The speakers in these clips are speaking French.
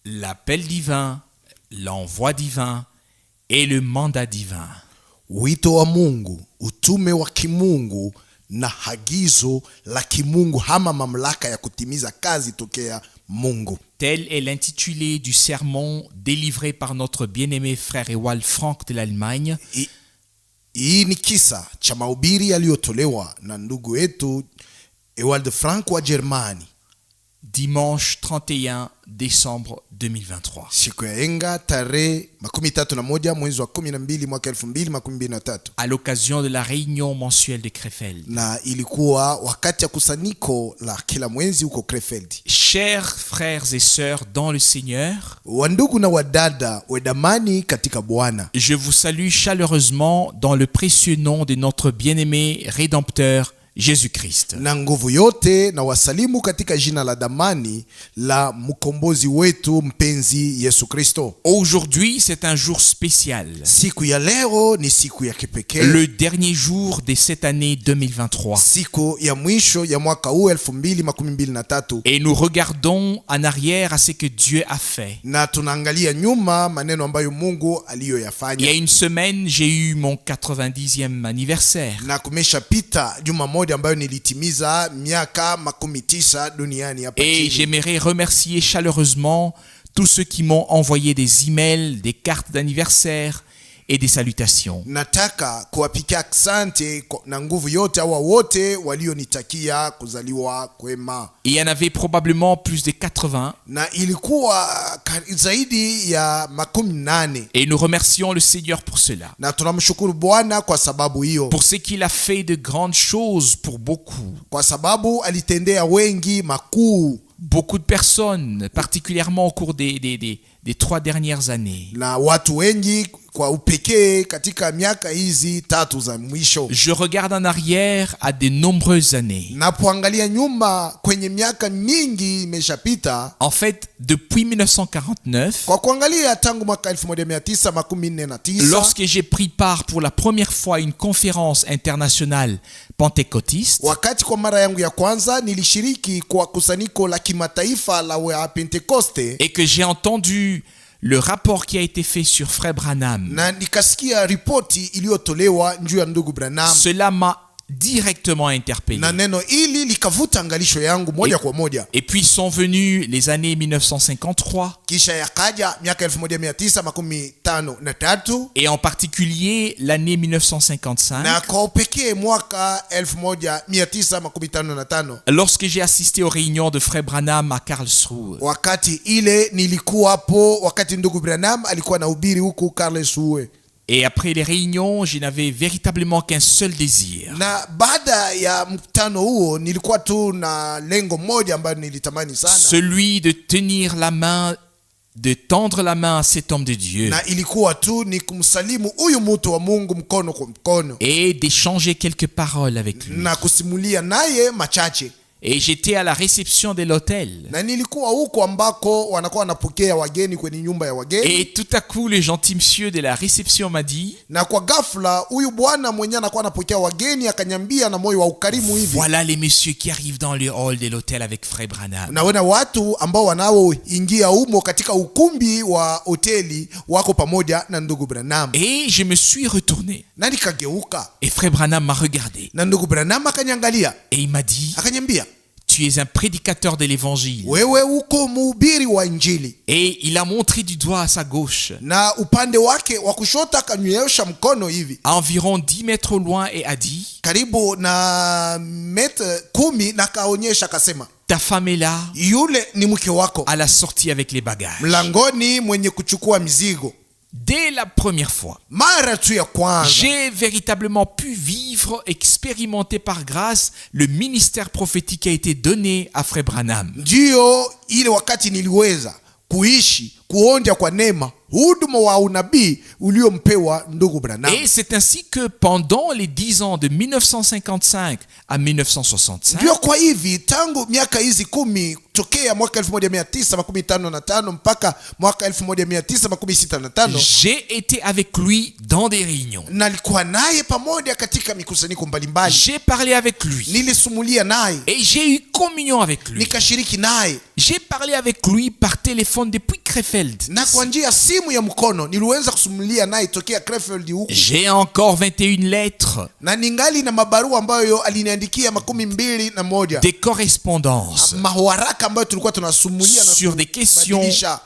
l'appel divin, l'envoi divin et le mandat divin. Wito wa Mungu, utume wa kimungu na hagizo la kimungu hama mamlaka ya kutimiza kazi tokea Mungu. Tel est l'intitulé du sermon délivré par notre bien-aimé frère Ewald Frank de l'Allemagne. Hii ni kisa cha mahubiri yaliyotolewa na ndugu yetu Ewald Frank wa Germani. Dimanche 31 décembre 2023. Siku ya enga tarehe 31 mwezi wa 12 mwaka 2023. À l'occasion de la réunion mensuelle de Krefeld. Na ilikuwa wakati ya kusanyiko la kila mwezi huko Krefeld. Chers frères et sœurs dans le Seigneur, wandugu na wadada wedamani katika Bwana, je vous salue chaleureusement dans le précieux nom de notre bien-aimé Rédempteur Jésus-Christ. Na nguvu yote na wasalimu katika jina la damani la mkombozi wetu mpenzi Yesu Kristo. Aujourd'hui, c'est un jour spécial. Siku ya leo ni siku ya kipekee. Le dernier jour de cette année 2023. Siku ya mwisho ya mwaka huu 2023. Et nous regardons en arrière à ce que Dieu a fait. Na tunaangalia nyuma maneno ambayo Mungu aliyoyafanya. Il y a une semaine, j'ai eu mon 90e anniversaire. Na kumeshapita juma moja ambayo nilitimiza miaka 19 duniani hapa chini. Et j'aimerais remercier chaleureusement tous ceux qui m'ont envoyé des emails, des cartes d'anniversaire et des salutations. Nataka kuwapikia asante na nguvu yote hawa wote walionitakia kuzaliwa kwema. Il y en avait probablement plus de 80. Na ilikuwa zaidi ya 80. Et nous remercions le Seigneur pour cela. Na tunamshukuru Bwana kwa sababu hiyo. Pour ce qu'il a fait de grandes choses pour beaucoup. Kwa sababu alitendea wengi makuu. Beaucoup de personnes, particulièrement au cours des 3 dernières années. Na watu wengi kwa upekee katika miaka hizi 3 za mwisho. Je regarde en arrière à de nombreuses années. Napoangalia nyuma kwenye miaka mingi imeshapita. En fait, depuis 1949, kwa kuangalia tangu mwaka 1949, lorsque j'ai pris part pour la première fois à une conférence internationale pentecôtiste, wakati kwa mara yangu ya kwanza nilishiriki kwa kusanyiko la kimataifa la wa Pentecoste, et que j'ai entendu le rapport qui a été fait sur Frère Branham, na nikasikia ripoti iliyotolewa juu ya ndugu Branham, cela m'a directement interpellé. Na neno hili likavuta angalisho yangu moja kwa moja. Et puis sont venues les années 1953. Kisha yakaja miaka 1953. Et en particulier l'année 1955. Na kwa pekee mwaka 1955. Lorsque j'ai assisté aux réunions de Frère Branham à Karlsruhe. Wakati ile nilikuwa hapo wakati ndugu Branham alikuwa anahubiri huko Karlsruhe. Et après les réunions, je n'avais véritablement qu'un seul désir. Na baada ya mkutano huo nilikuwa tu na lengo moja ambalo nilitamani sana. Celui de tenir la main, de tendre la main à cet homme de Dieu. Na ilikuwa tu ni kumsalimu huyu mtu wa Mungu mkono kwa mkono. Et d'échanger quelques paroles avec lui. Na kusimulia naye machache. Et j'étais à la réception de l'hôtel. Na nilikuwa huko ambako wanakuwa wanapokea wageni kwenye nyumba ya wageni. Et tout à coup le gentil monsieur de la réception m'a dit, na kwa ghafla huyu bwana mwenyewe anakuwa anapokea wageni akanyambia na moyo wa ukarimu hivi, voilà les messieurs qui arrivent dans le hall de l'hôtel avec Frère Branham. Na wana watu ambao wanaoingia humo katika ukumbi wa hoteli wako pamoja na ndugu Branham. Et je me suis retourné. Na nikageuka. Et Frère Branham m'a regardé. Na ndugu Branham akaniangalia. Et il m'a dit, akanyambia, tu es un prédicateur de l'évangile. Wewe uko mhubiri wa injili. Et il a montré du doigt à sa gauche. Na upande wake wa kushoto akanyoosha mkono hivi. À environ 10 mètres au loin et a dit, karibu na mètre 10 na kaonyesha akasema, ta femme est là. Yule ni mke wako. À la sortie avec les bagages. Mlangoni mwenye kuchukua mizigo. Dès la première fois, j'ai véritablement pu vivre, expérimenter par grâce le ministère prophétique qui a été donné à Frère Branham. Ndio ile wakati niliweza kuishi kuonja kwa neema huduma wa unabii uliompewa ndugu Branham. Et c'est ainsi que pendant les 10 ans de 1955 à 1965, ndio kwa hivi tangu miaka hizi 10 tokea mwaka 1955 mpaka mwaka 1965, j'ai été avec lui dans des réunions. Nalikuwa naye pamoja katika mikusanyiko mbalimbali. J'ai parlé avec lui. Nilisumulia naye. Et j'ai eu communion avec lui. Nikashiriki naye. J'ai parlé avec lui par téléphone depuis Krefeld. na kwa njia ya simu ya mkono niliweza kusumulia naye tokea Krefeld huku, J'ai encore 21 lettres, na ningali na mabarua ambayo aliniandikia 21 des correspondances mawaraka ambayo tulikuwa tunasumulia na sur des questions kubadilisha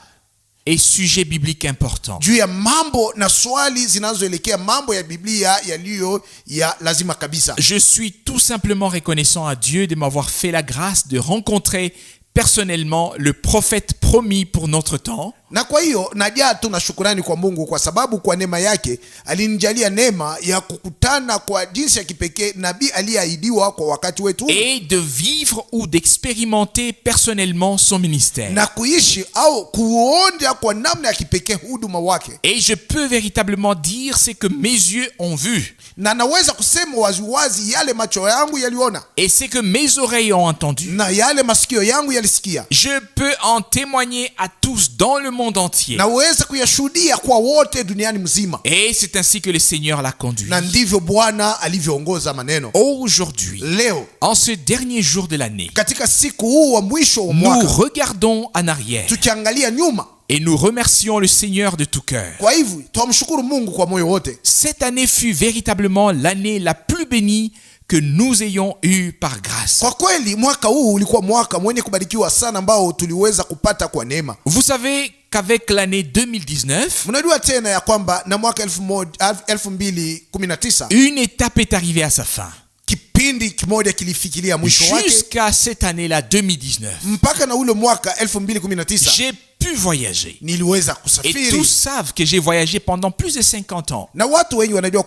et sujets bibliques importants. juu ya mambo na swali zinazoelekea mambo ya Biblia yaliyo ya lazima kabisa. Je suis tout simplement reconnaissant à Dieu de m'avoir fait la grâce de rencontrer personnellement le prophète promis pour notre temps. Na kwa hiyo najaa tu na shukurani kwa Mungu kwa sababu kwa neema yake alinijalia neema ya kukutana kwa jinsi ya kipekee nabii aliyeahidiwa kwa wakati wetu, Et de vivre ou d'expérimenter personnellement son ministère. na kuishi au kuonja kwa namna ya kipekee huduma wake. Et je peux véritablement dire ce que mes yeux ont vu. Na naweza kusema waziwazi yale macho yangu yaliona Et ce que mes oreilles ont entendu. na yale masikio yangu yalisikia. Je peux en témoigner à tous dans le monde entier. Naweza kuyashuhudia kwa wote duniani mzima, Et c'est ainsi que le Seigneur l'a conduit. na ndivyo Bwana alivyoongoza maneno. Aujourd'hui, Leo en ce dernier jour de l'année, katika siku huu wa mwisho wa nous mwaka regardons en arrière tukiangalia nyuma, et nous remercions le Seigneur de tout cœur. kwa hivyo twamshukuru Mungu kwa moyo wote. Cette année fut véritablement l'année la plus bénie que nous ayons eue par grâce. Kwa kweli mwaka huu ulikuwa mwaka mwenye kubarikiwa sana ambao tuliweza kupata kwa neema. Vous savez qu'avec l'année 2019, Mnajua tena ya kwamba na mwaka 2019 une étape est arrivée à sa fin. kipindi kimoja kilifikiria mwisho wake, Jusqu'à cette année-là, 2019, mpaka na ule mwaka 2019 j'ai pu voyager. niliweza Et kusafiri. tous savent que j'ai voyagé pendant plus de 50 ans. Na watu wengi wanajua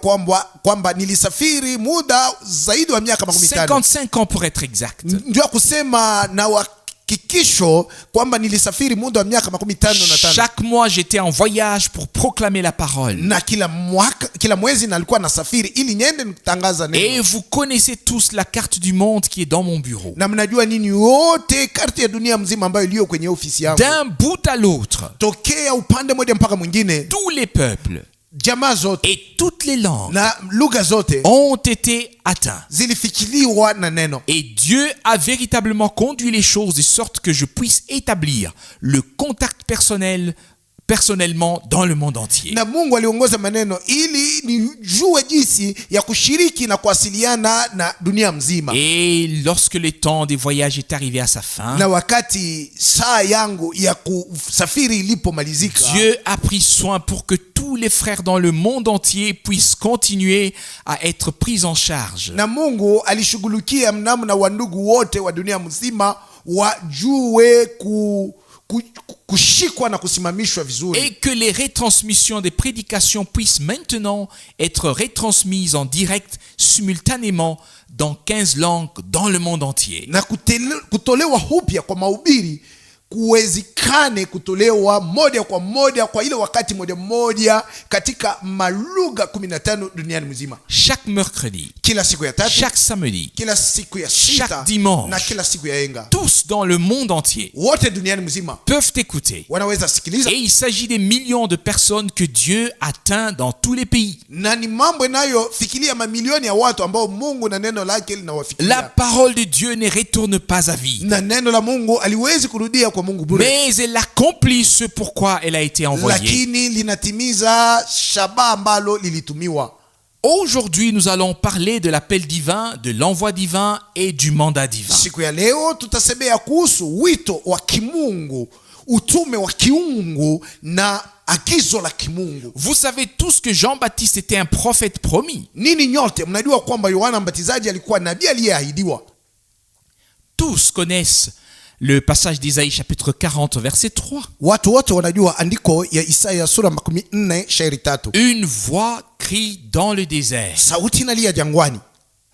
kwamba nilisafiri muda zaidi wa miaka 50, 55 ans pour être exact. ndio kusema na hakikisho kwamba nilisafiri muda wa miaka 55. Chaque mois, j'étais en voyage pour proclamer la parole. Na kila mwezi nalikuwa nasafiri ili niende nitangaza Et neno. vous connaissez tous la carte du monde qui est dans mon bureau. Na mnajua nini wote karti ya dunia mzima ambayo iliyo kwenye ofisi yangu. D'un bout à l'autre, Tokea upande mmoja mpaka mwingine, tous les peuples jamaa zote et toutes les langues na lugha zote ont été atteints. zilifikiriwa na neno. Et Dieu a véritablement conduit les choses de sorte que je puisse établir le contact personnellement dans le monde entier. Na Mungu aliongoza maneno ili nijue jinsi ya kushiriki na kuwasiliana na dunia mzima. Et lorsque le temps des voyages est arrivé à sa fin, Na wakati saa yangu ya kusafiri ilipomalizika, Dieu a pris soin pour que tous les frères dans le monde entier puissent continuer à être pris en charge. na Mungu alishughulikia namna wa ndugu wote wa dunia mzima wajue kushikwa na kusimamishwa vizuri. Et que les retransmissions des prédications puissent maintenant être retransmises en direct simultanément dans 15 langues dans le monde entier. Na kutolewa upya kwa mahubiri kuwezekane kutolewa moja kwa moja kwa ile wakati moja katika malugha 15 duniani mzima. Chaque mercredi, Kila siku ya tatu, chaque samedi, kila siku ya chaque sita dimanche, na kila siku ya enga, tous dans le monde entier wote duniani mzima peuvent écouter. wanaweza sikiliza. Et il s'agit des millions de personnes que Dieu atteint dans tous les pays. Na ni mambo inayofikiria mamilioni ya watu ambao Mungu na neno lake La linawafikiria. parole de Dieu ne retourne pas à vide, Na neno la Mungu aliwezi kurudia kwa Mungu bure, mais elle accomplit ce pourquoi elle a été envoyée. lakini linatimiza shabaha ambalo lilitumiwa. Aujourd'hui, nous allons parler de l'appel divin, de l'envoi divin et du mandat divin. Siku ya leo tutasemea kuhusu wito wa kimungu, utume wa kiungu na agizo la kimungu. Vous savez tous que Jean-Baptiste était un prophète promis. Nini nyote mnajua kwamba Yohana Mbatizaji alikuwa nabii aliyeahidiwa. Tous connaissent le passage d'Isaïe chapitre 40 verset 3. Watu wote wanajua andiko ya Isaya sura 14 shairi 3. Une voix crie dans le désert. Sauti inalia jangwani,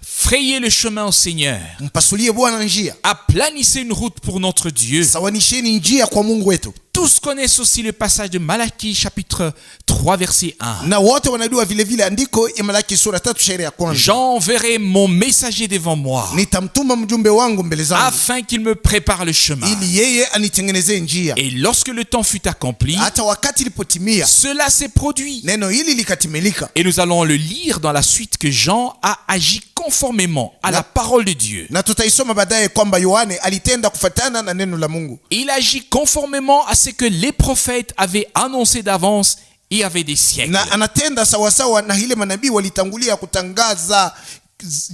Frayez le chemin au Seigneur. mpasulie Bwana njia, Aplanissez une route pour notre Dieu. sawanisheni njia kwa Mungu wetu. Tous connaissent aussi le passage de Malachie chapitre 3 verset 1. Na wote wanajua vile vile andiko ya Malaki sura 3 shairi ya kwanza. J'enverrai mon messager devant moi Nitamtuma mjumbe wangu mbele zangu afin qu'il me prépare le chemin. ili yeye anitengenezee njia. Et lorsque le temps fut accompli, Hata wakati ilipotimia, cela s'est produit. neno hili likatimilika. Et nous allons le lire dans la suite que Jean a agi conformément à la parole de Dieu. Na tutaisoma baadaye kwamba Yohane alitenda kufatana na neno la Mungu. Il agit conformément à ce que les prophètes avaient annoncé d'avance il y avait des siècles. Na anatenda sawasawa na ile manabii walitangulia kutangaza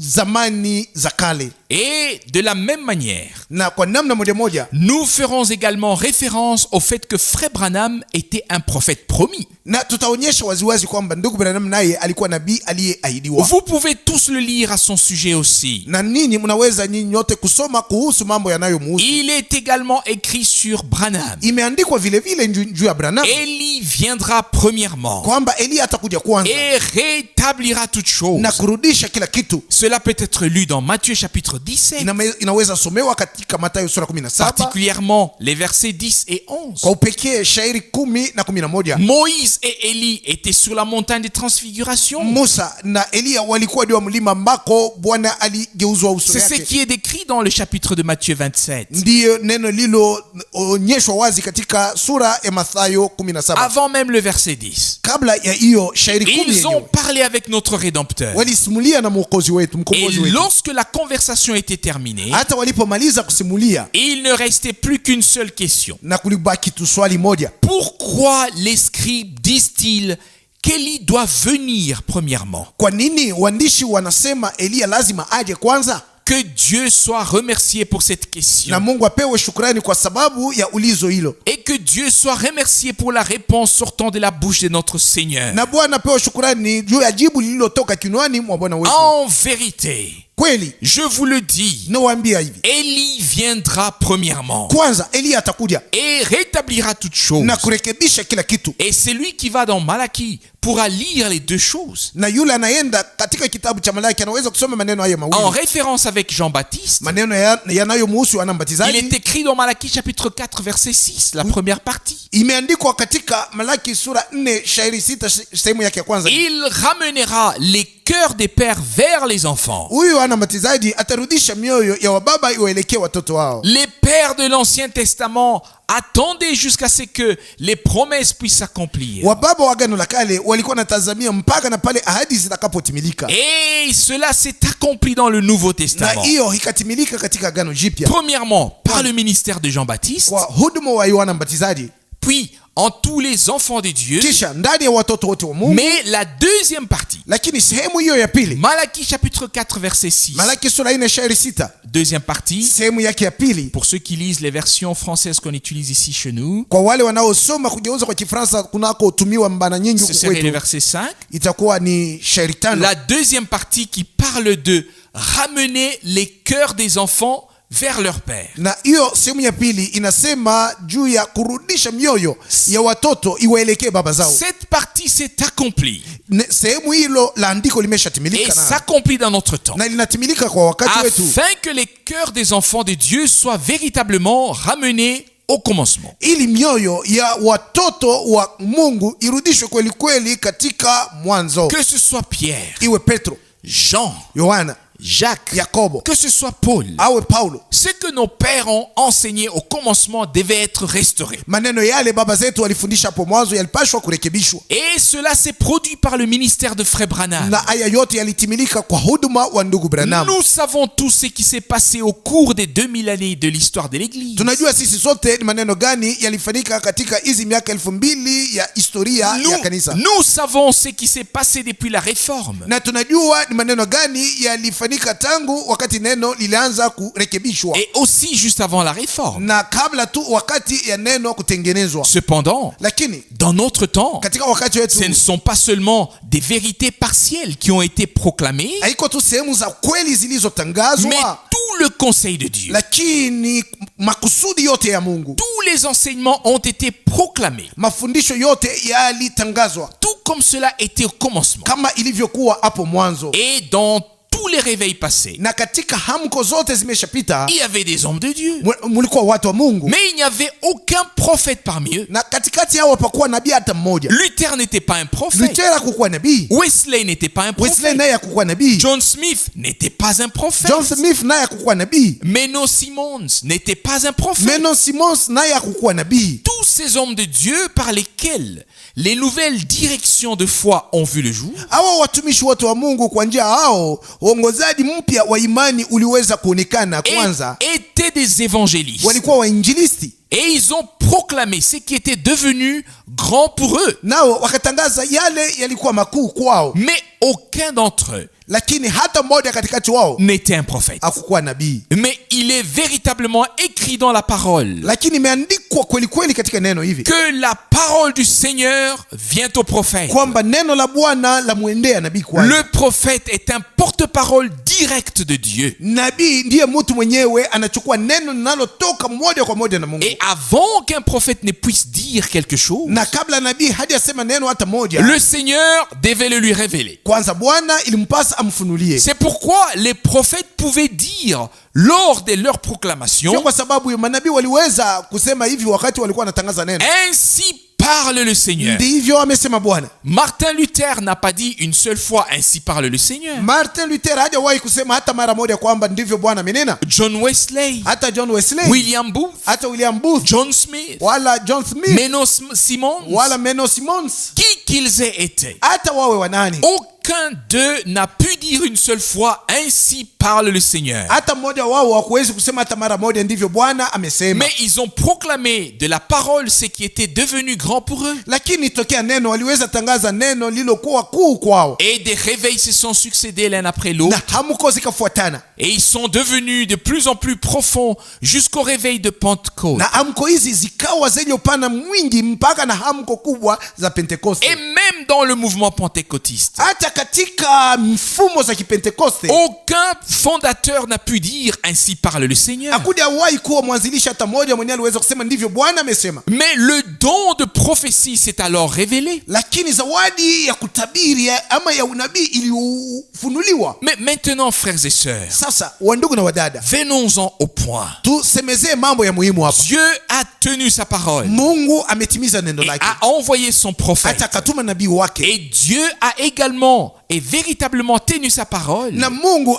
zamani za kale. Et de la même manière, Na kwa namna moja nous ferons également référence au fait que Frère Branham était un prophète promis. na tutaonyesha waziwazi kwamba ndugu Branham naye alikuwa nabii aliyeahidiwa. Vous pouvez tous le lire à son sujet aussi. Na ninyi mnaweza nyinyi nyote kusoma kuhusu mambo yanayomhusu. Il est également écrit sur Branham. Imeandikwa vile vile juu ya Branham Élie viendra premièrement kwamba Elia atakuja kwanza et rétablira toutes choses. na kurudisha kila kitu. Cela peut être lu dans Matthieu chapitre 17, Inaweza somewa katika Mathayo sura 17, particulièrement les versets 10 et 11. kwa upekee shairi 10 na 11. Moïse et Élie étaient sur la montagne de transfiguration. Musa na Elia walikuwa juu ya mlima ambako Bwana aligeuzwa uso C'est ce wake. qui est décrit dans le chapitre de Matthieu 27. Ndiyo neno lilo onyeshwa wazi katika sura ya Mathayo 17. Avant même le verset 10. Kabla ya hiyo shairi 10 Ils ont parlé avec notre Rédempteur. walisimulia na mwokozi wetu, Et mkombozi wetu. lorsque la conversation était terminée, Hata walipomaliza kusimulia il ne restait plus qu'une seule question. na kulibaki tu swali moja. Pourquoi les scribes disent-ils qu'Élie doit venir premièrement? Kwa nini waandishi wanasema Elia lazima aje kwanza? Que Dieu soit remercié pour cette question. Na Mungu apewe shukrani kwa sababu ya ulizo hilo. Et que Dieu soit remercié pour la réponse sortant de la bouche de notre Seigneur. Na Bwana apewe shukrani juu ya jibu lililotoka kinywani mwa Bwana wetu. En vérité, Kweli je vous le dis, nawaambia hivi, Élie viendra premièrement kwanza Elia atakuja et rétablira toutes choses. na kurekebisha kila kitu. Et celui qui va dans Malachie pourra lire les deux choses. Na yule anaenda katika kitabu cha Malaki anaweza kusoma maneno hayo En mawili, référence avec Jean-Baptiste, maneno yanayomhusu Yohana il Mbatizaji. est écrit dans Malachie chapitre 4 verset 6, la première partie. Imeandikwa katika Malaki sura 4 shairi 6 sehemu yake ya kwanza. Il ramènera les cœurs des pères vers les enfants. Huyu Yohana Mbatizaji atarudisha mioyo ya wababa iwaelekee watoto wao. Les pères de l'Ancien Testament attendaient jusqu'à ce que les promesses puissent s'accomplir. Wababa wa Agano la Kale walikuwa natazamia mpaka na pale ahadi zitakapotimilika. Et cela s'est accompli dans le Nouveau Na Testament. hiyo ikatimilika katika Agano Jipya Premièrement, par le ministère de Jean-Baptiste, kwa huduma wa Yohana Mbatizaji, puis en tous les enfants de Dieu. kisha ndani ya watoto wote wa Mungu. Mais la deuxième partie, Lakini sehemu hiyo ya pili, Malachie chapitre 4 verset 6. Malaki sura 4 shairi 6 Deuxième partie, sehemu yake ya pili, pour ceux qui lisent les versions françaises qu'on utilise ici chez nous, kwa wale wanaosoma kugeuza kwa Kifaransa kunako utumiwa mbana nyingi ce huku serait le kwetu, verset 5. itakuwa ni shairi 5. La deuxième partie qui parle de ramener les cœurs des enfants vers leur père. Na hiyo sehemu ya pili inasema juu ya kurudisha mioyo ya watoto iwaelekee baba zao. Cette partie s'est accomplie Sehemu hilo la andiko et limeshatimilika s'accomplit dans notre temps, na linatimilika kwa wakati wetu, afin que les cœurs des enfants de Dieu soient véritablement ramenés au commencement. ili mioyo ya watoto wa Mungu irudishwe kweli kweli katika mwanzo. Que ce soit Pierre, Iwe Petro, Jean, Yohana, Jacques, Yakobo, que ce soit Paul, awe Paulo, ce que nos pères ont enseigné au commencement devait être restauré. maneno yale baba zetu walifundisha hapo mwanzo yalipashwa kurekebishwa, Et cela s'est produit par le ministère de Frère Branham. na haya yote yalitimilika kwa huduma wa ndugu Branham. Nous savons tous ce qui s'est passé au cours des 2000 années de l'histoire de l'Église. Tunajua sisi sote ni maneno gani yalifanyika katika hizi miaka 2000 ya historia ya kanisa, Nous savons ce qui s'est passé depuis la réforme. na tunajua ni maneno gani yalifanyika tangu wakati neno lilianza kurekebishwa, Et aussi juste avant la réforme. na kabla tu wakati ya neno kutengenezwa. Cependant, Lakini dans notre temps, katika wakati wetu ce ne sont pas seulement des vérités partielles qui ont été proclamées, haiko tu sehemu za kweli mais zilizotangazwa, tout le conseil de Dieu. lakini makusudi yote ya Mungu, Tous les enseignements ont été proclamés, mafundisho yote yalitangazwa tout comme cela était au commencement. kama ilivyokuwa hapo mwanzo. Et dans tous les réveils passés, Na katika hamko zote zimeshapita il y avait des hommes de Dieu. mulikuwa watu wa Mungu, Mais il n'y avait aucun prophète parmi eux. na katikati yao hapakuwa nabii hata mmoja. Luther n'était pas un prophète. Luther hakukuwa nabii, Wesley n'était pas un Wesley prophète. naye hakukuwa nabii, John Smith n'était pas un prophète. John Smith naye hakukuwa nabii, Menno Simons n'était pas un prophète. Menno Simons naye hakukuwa nabii. Tous ces hommes de Dieu par lesquels les nouvelles directions de foi ont vu le jour hawa watumishi wote wa Mungu, kwa njia hao uongozaji mpya wa imani uliweza kuonekana. Kwanza étaient des évangélistes. walikuwa wainjilisti, Et ils ont proclamé ce qui était devenu grand pour eux. nao wakatangaza yale yalikuwa makuu kwao, Mais aucun d'entre eux lakini hata mmoja katikati wao n'était un prophète. hakukuwa nabii. Mais il est véritablement écrit dans la parole Lakini imeandikwa kweli kweli katika neno hivi que la parole du Seigneur vient au prophète. kwamba neno la Bwana la muendea nabii kwanza. Le prophète est un porte-parole direct de Dieu. Nabii ndiye mtu mwenyewe anachukua neno linalotoka moja kwa moja na Mungu. Et avant qu'un prophète ne puisse dire quelque chose, Na kabla nabii hajasema neno hata moja, le Seigneur devait le lui révéler. kwanza Bwana ilimpasa amfunulie. C'est pourquoi les prophètes pouvaient dire lors de leur proclamation, Sio kwa sababu manabii waliweza kusema hivi wakati walikuwa wanatangaza neno, ainsi parle le Seigneur. ndivyo amesema Bwana. Martin Luther n'a pas dit une seule fois ainsi parle le Seigneur. Martin Luther hajawahi kusema hata mara moja kwamba ndivyo Bwana amenena. John Wesley, Hata John Wesley, William Booth, hata William Booth, John Smith, wala John Smith, Menno Simons, wala Menno Simons, qui qu'ils aient été, hata wawe wanani, aucun d'eux n'a pu dire une seule fois ainsi parle le Seigneur. hata mmoja wao hakuwezi kusema hata mara moja ndivyo Bwana amesema. Mais ils ont proclamé de la parole ce qui était devenu grand pour eux. Lakini tokea neno waliweza tangaza neno lilokuwa kuu kwao, Et des réveils se sont succédés l'un après l'autre. na hamuko zikafuatana, Et ils sont devenus de plus en plus profonds jusqu'au réveil de Pentecôte. na hamko hizi zikawa zenye upana mwingi mpaka na hamko kubwa za Pentekoste. Et même dans le mouvement pentecôtiste, Hata katika mfumo za Kipentekoste aucun fondateur n'a pu dire ainsi parle le Seigneur. hakujawahi kuwa mwanzilishi hata mmoja mwenyewe aliweza kusema ndivyo Bwana amesema. Mais le don de prophétie s'est alors révélé. Lakini zawadi ya kutabiri ama ya unabii ilifunuliwa. Mais maintenant, frères et sœurs, Sasa wandugu na wadada, venons-en au point. tusemezee mambo ya muhimu hapa. Dieu a tenu sa parole Mungu ametimiza neno et a lake, envoyé son prophète. hata akatuma nabii wake, Et Dieu a également et véritablement tenu sa parole na Mungu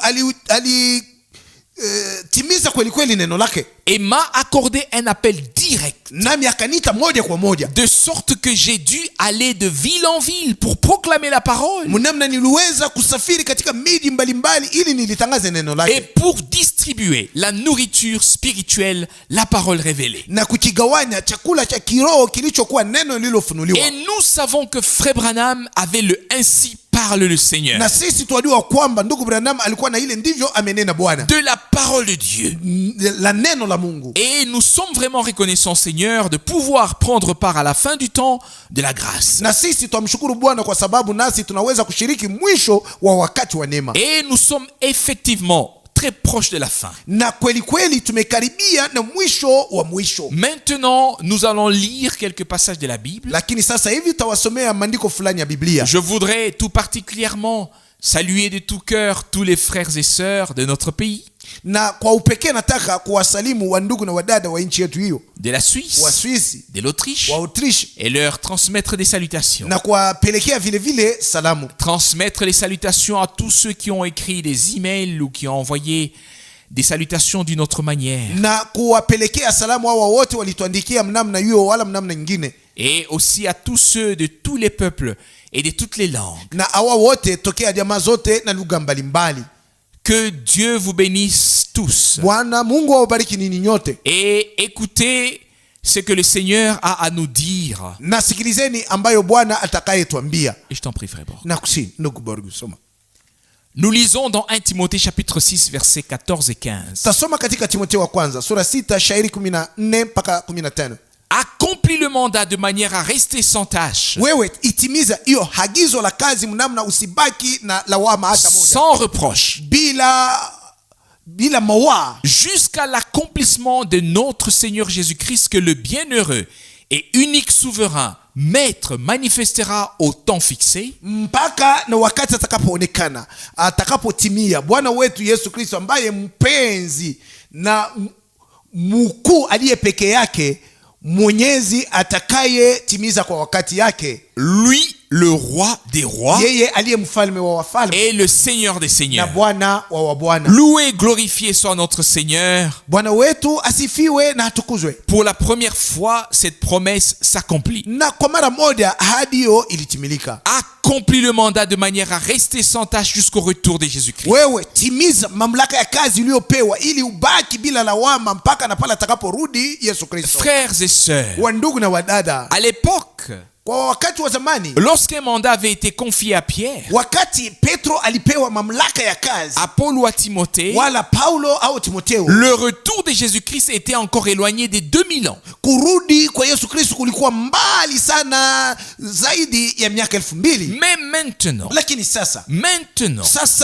timiza kweli kweli neno lake, et m'a accordé un appel direct, nami akaniita moja kwa moja, de sorte que j'ai dû aller de ville en ville pour proclamer la parole mnamna niliweza kusafiri katika miji mbalimbali ili nilitangaze neno et lake pour distribuer la nourriture spirituelle, la parole révélée. na kukigawanya chakula cha kiroho kilichokuwa neno lililofunuliwa. Et nous savons que Frère Branham avait le ainsi parle le Seigneur, Na sisi twajua kwamba ndugu Branham alikuwa na ile ndivyo amenena Bwana, de la parole de Dieu. la neno la Mungu. Et nous sommes vraiment reconnaissants, Seigneur, de pouvoir prendre part à la fin du temps de la grâce. Na sisi twamshukuru Bwana kwa sababu nasi tunaweza kushiriki mwisho wa wakati wa neema. Et nous sommes effectivement très proches de la fin. Na kweli kweli tumekaribia na mwisho wa mwisho. Maintenant, nous allons lire quelques passages de la Bible. Lakini sasa hivi tawasomea maandiko fulani ya Biblia. Je voudrais tout particulièrement saluer de tout cœur tous les frères et sœurs de notre pays, Na kwa upekee nataka kuwasalimu wa ndugu na wadada wa nchi yetu hiyo, de la Suisse, wa Swisi, de l'Autriche, wa Autriche, et leur transmettre des salutations. na kuwapelekea vile vile salamu. Transmettre les salutations à tous ceux qui ont écrit des emails ou qui ont envoyé des salutations d'une autre manière. Na kuwapelekea salamu hawa wote walituandikia mnamna hiyo wala mnamna nyingine. Et aussi à tous ceux de tous les peuples et de toutes les langues. Na hawa wote tokea jamaa zote na lugha mbalimbali. Que Dieu vous bénisse tous. Bwana Mungu awabariki ninyi nyote. Et écoutez ce que le Seigneur a à nous dire. Na sikilizeni ambayo Bwana atakayetuambia. Et je t'en prie, frère Borg. Nakusi ndugu Borgu, soma. Nous lisons dans 1 Timothée chapitre 6 versets 14 et 15. Tasoma katika Timotheo wa kwanza sura 6 shairi 14 mpaka 15. Accomplis le mandat de manière à rester sans tâche, Wewe itimiza hiyo hagizo la kazi mnamna, usibaki na lawama hata moja, sans reproche, bila mawa, jusqu'à l'accomplissement de notre Seigneur Jésus-Christ, que le bienheureux et unique souverain Maître manifestera au temps fixé, mpaka na wakati atakapoonekana, atakapotimia Bwana wetu Yesu Kristo, ambaye mpenzi na mkuu aliye peke yake, Mwenyezi atakayetimiza kwa wakati yake. lui le roi des rois yeye aliye mfalme wa wafalme et le Seigneur des na seigneurs. Bwana wa wabwana. Loué et glorifié soit notre Seigneur. Bwana wetu asifiwe na atukuzwe. Pour la première fois, cette promesse s'accomplit. Na kwa mara moja ahadi hiyo ilitimilika. Accomplis le mandat de manière à rester sans tâche jusqu'au retour de Jésus-Christ. Wewe timiza mamlaka ya kazi uliyopewa ili ubaki bila lawama mpaka na pale atakaporudi Yesu Kristo. Frères et sœurs, Wa ndugu na wadada, à l'époque, kwa wakati wa zamani, lorsqu'un mandat avait été confié à Pierre, wakati Petro alipewa mamlaka ya kazi, à Paul ou à Timothée, wala Paulo au Timotheo, le retour de Jésus-Christ était encore éloigné des 2000 ans. kurudi kwa Yesu Kristo kulikuwa mbali sana, zaidi ya miaka 2000. Mais maintenant, Lakini sasa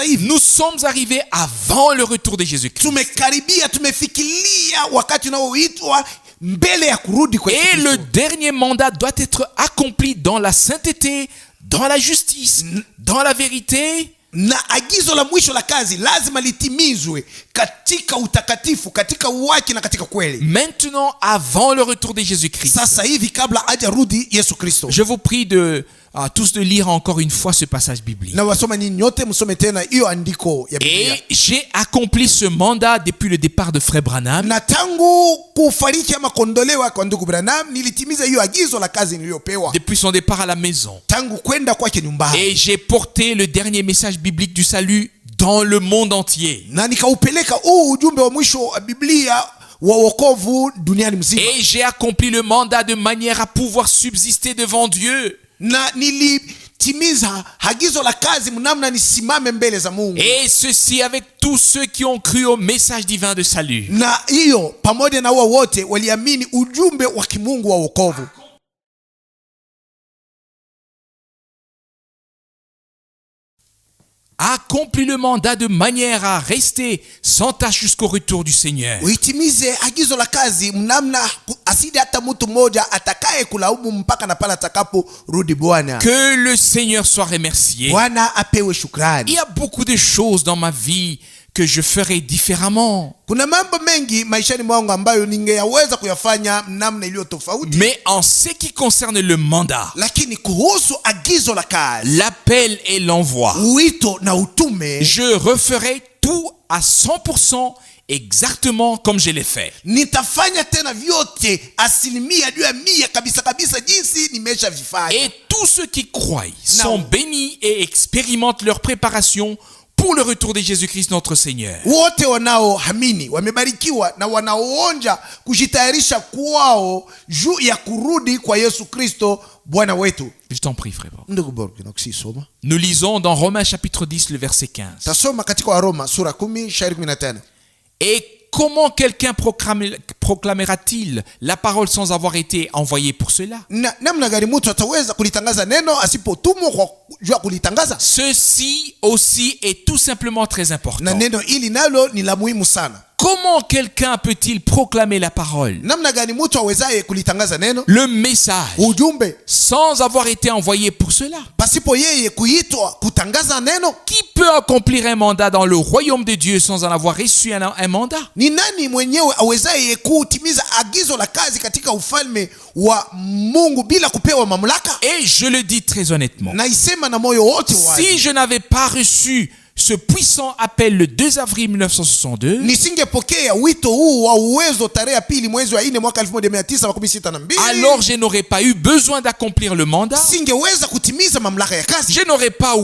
hivi nous sommes arrivés avant le retour de Jésus-Christ. tumekaribia, tumefikiria wakati unaoitwa mbele ya kurudi kwa Yesu Et Kristo. le dernier mandat doit être accompli dans la sainteté, dans la justice, dans la vérité. Na agizo la mwisho la kazi lazima litimizwe katika utakatifu, katika uwaki na katika kweli. Maintenant, avant le retour de Jésus-Christ. Sasa hivi kabla hajarudi Yesu Kristo. Je vous prie tous de lire encore une fois ce passage biblique. Na wasoma nyinyi nyote msome tena hiyo andiko ya Biblia. Et j'ai accompli ce mandat depuis le départ de Frère Branham. Na tangu kufariki ama kondolewa kwa ndugu Branham nilitimiza hiyo agizo la kazi niliyopewa. Depuis son départ à la maison. Tangu kwenda kwake nyumbani. Et j'ai porté le dernier message biblique du salut dans le monde entier. Na nikaupeleka huu ujumbe wa mwisho wa Biblia wa wokovu duniani mzima. Et j'ai accompli le mandat de manière à pouvoir subsister devant Dieu. Na nilitimiza agizo la kazi mnamna nisimame mbele za Mungu. Et ceci avec tous ceux qui ont cru au message divin de salut. Na hiyo pamoja na wao wote waliamini ujumbe wa kimungu wa wokovu. Accomplis le mandat de manière à rester sans tâche jusqu'au retour du Seigneur. Uitimize agizo la kazi mnamna asidi hata mtu mmoja atakaye kulaumu mpaka na pale atakapo rudi Bwana. Que le Seigneur soit remercié. Bwana apewe shukrani. Il y a beaucoup de choses dans ma vie que je ferai différemment. Kuna mambo mengi maishani mwangu ambayo ningeyaweza kuyafanya namna iliyo tofauti. Mais en ce qui concerne le mandat, lakini kuhusu agizo la kazi, l'appel et l'envoi, wito na utume, je referai tout à 100% exactement comme je l'ai fait. Nitafanya tena vyote asilimia juu ya mia kabisa kabisa jinsi nimeshavifanya. Et tous ceux qui croient sont bénis et expérimentent leur préparation pour le retour de Jésus-Christ notre Seigneur. Wote wanaoamini wamebarikiwa na wanaoonja kujitayarisha kwao juu ya kurudi kwa Yesu Kristo Bwana wetu. Je t'en prie, frère. Ndugu Borg, nakusoma. Nous lisons dans Romains chapitre 10 le verset 15. Tasoma katika Waroma sura 10 shairi 15. Et comment quelqu'un proclamera-t-il la parole sans avoir été envoyé pour cela? Namna gani mtu ataweza kulitangaza neno asipotumwa kwa juu ya kulitangaza? Ceci aussi est tout simplement très important. Na neno hili nalo ni la muhimu sana. Comment quelqu'un peut-il proclamer la parole, namna gani mtu awezaye kulitangaza neno, le message, ujumbe, sans avoir été envoyé pour cela? pasipo yeye kuitwa kutangaza neno? Qui peut accomplir un mandat dans le royaume de Dieu sans en avoir reçu un mandat? Ni nani mwenyewe awezaye kutimiza agizo la kazi katika ufalme wa Mungu bila kupewa mamlaka? Et je le dis très honnêtement, Na isema na moyo wote wazi, si je n'avais pas reçu ce puissant appel le 2 avril 1962, nisingepokea wito huu wa uwezo tarehe ya pili mwezi wa 4 mwaka 1962, alors je n'aurais pas eu besoin d'accomplir le mandat. singeweza kutimiza mamlaka ya kazi. Je n'aurais pas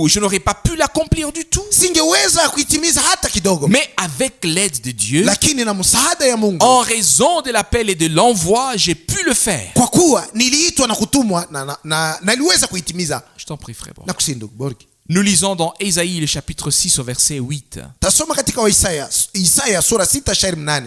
je n'aurais pas pu l'accomplir du tout. Singeweza kuitimiza hata kidogo. Mais avec l'aide de Dieu, Lakini na msaada ya Mungu, en raison de l'appel et de l'envoi, j'ai pu le faire. kwa kuwa niliitwa na kutumwa na niliweza kuitimiza. Je t'en prie, frère. Na kusindu Borgi. Nous lisons dans Ésaïe le chapitre 6 au verset 8. Tasoma katika wa Isaya sura 6 shairi 8.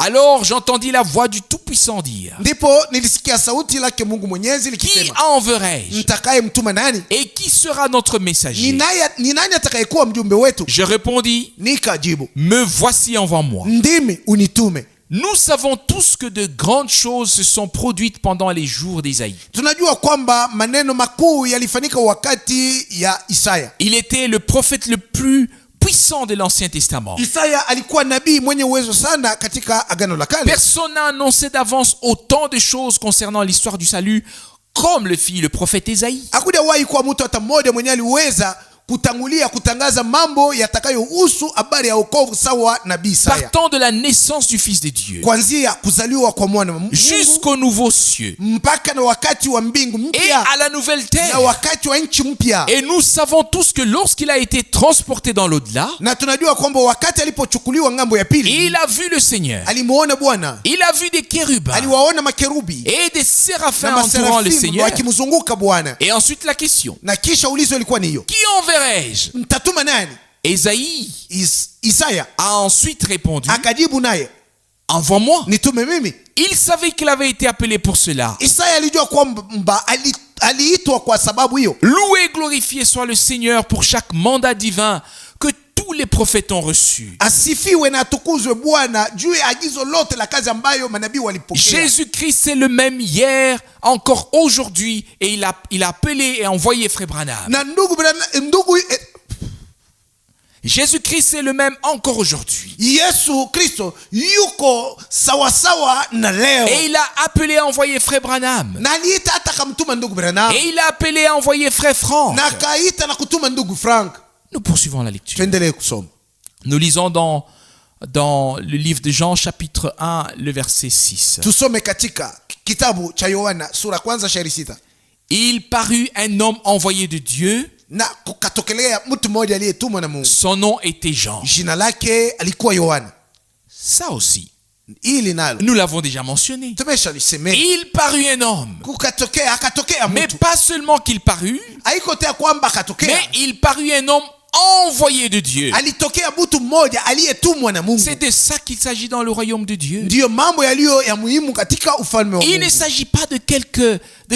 Alors j'entendis la voix du Tout-Puissant dire, Ndipo nilisikia sauti lake Mungu Mwenyezi qui likisema, enverrai-je mtakaye mtuma nani? et qui sera notre messager? Ni nani atakayekuwa mjumbe wetu? Je répondis, Nikajibu, me voici, envoie-moi. ndimi unitume. Nous savons tous que de grandes choses se sont produites pendant les jours d'Ésaïe. Tunajua kwamba maneno makuu yalifanyika wakati ya Isaya. Il était le prophète le plus puissant de l'Ancien Testament. Isaya alikuwa nabii mwenye uwezo sana katika Agano la Kale. Personne n'a annoncé d'avance autant de choses concernant l'histoire du salut comme le fit le prophète Ésaïe. Hakujawahi kuwa mtu hata mmoja mwenye aliweza kutangulia kutangaza mambo yatakayohusu habari ya wokovu sawa nabii Isaya. Partant de la naissance du Fils de Dieu Kuanzia kuzaliwa kwa mwana wa Mungu jusqu'aux nouveaux cieux mpaka na wakati wa mbingu et mpya à la nouvelle na terre. wakati wa nchi mpya. Et nous savons tous que lorsqu'il a été transporté dans l'au-delà, Na tunajua kwamba wakati alipochukuliwa ngambo ya pili il a vu le Seigneur. alimuona Bwana, Il a vu des chérubins aliwaona makerubi et des séraphins na entourant le maserafimu Seigneur. wakimzunguka Bwana. Et ensuite la question, Na kisha ulizo ilikuwa ni hiyo, qui enverrai-je? mtatuma nani? Ésaïe Isaya a ensuite répondu, akajibu naye, envoie-moi. nitume mimi. Il savait qu'il avait été appelé pour cela. Isaya alijua kwamba aliitwa kwa sababu hiyo. Loué et glorifié soit le Seigneur pour chaque mandat divin que tous les prophètes ont reçu. Asifiwe na atukuzwe Bwana juu ya agizo lote la kazi ambayo manabii walipokea. Jésus-Christ est le même hier, encore aujourd'hui, et il a appelé et envoyé Frère Branham. Na Jésus-Christ est le même encore aujourd'hui. Yesu Kristo yuko sawasawa na leo. Et il a appelé et envoyé Frère Branham. Na aliita hata kamtuma ndugu Branham. Et il a appelé et envoyé Frère Franck. Na kaita na kutuma ndugu Frank. Nous poursuivons la lecture. Tuendelee kusoma. Nous lisons dans le livre de Jean chapitre 1 le verset 6. Tusome katika kitabu cha Yohana sura kwanza shairi 6. Il parut un homme envoyé de Dieu. Na kukatokelea mtu mmoja aliyetumwa na Mungu. Son nom était Jean. Jina lake alikuwa Yohana. Ça aussi, Ili nalo nous l'avons déjà mentionné. tumeshalisemea. Il parut un homme. Akatokea Mais mtu. pas seulement qu'il parut, Haiko tena kwamba akatokea. mais il parut un homme envoyé de Dieu. Alitokea mtu mmoja aliyetumwa na Mungu. C'est de ça qu'il s'agit dans le royaume de Dieu. Ndiyo mambo yaliyo ya muhimu katika ufalme wa Il Mungu. ne s'agit pas de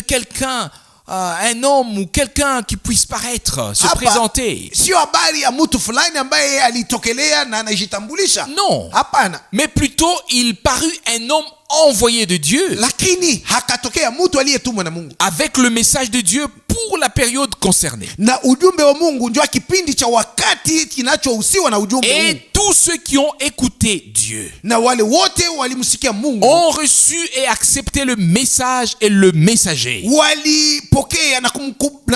quelqu'un, un homme ou quelqu'un qui puisse paraître, se Hapa, présenter. sio habari ya mtu fulani ambaye alitokelea na anajitambulisha. Non. Hapana. Mais plutôt, il parut un homme envoyé de Dieu Lakini hakatokea mtu aliyetumwa na Mungu. avec le message de Dieu pour la période concernée. Na ujumbe wa Mungu ndio kipindi cha wakati kinachohusiwa na ujumbe huu. Et tous ceux qui ont écouté Dieu Na wale wote walimsikia Mungu. ont reçu et accepté le message et le messager. Walipokea na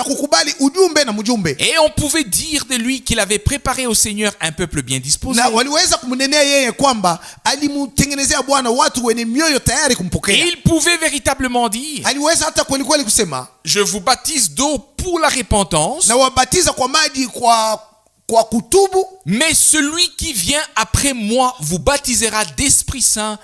kukubali ujumbe na mjumbe. Et on pouvait dire de lui qu'il avait préparé au Seigneur un peuple bien disposé. Na waliweza kumnenea yeye kwamba alimtengenezea Bwana watu wenye mioyo tayari kumpokea. Et il pouvait véritablement dire, Aliweza hata kweli kweli kusema, je vous baptise d'eau pour la repentance, na wabatiza kwa maji kwa kutubu, mais celui qui vient après moi vous baptisera d'Esprit Saint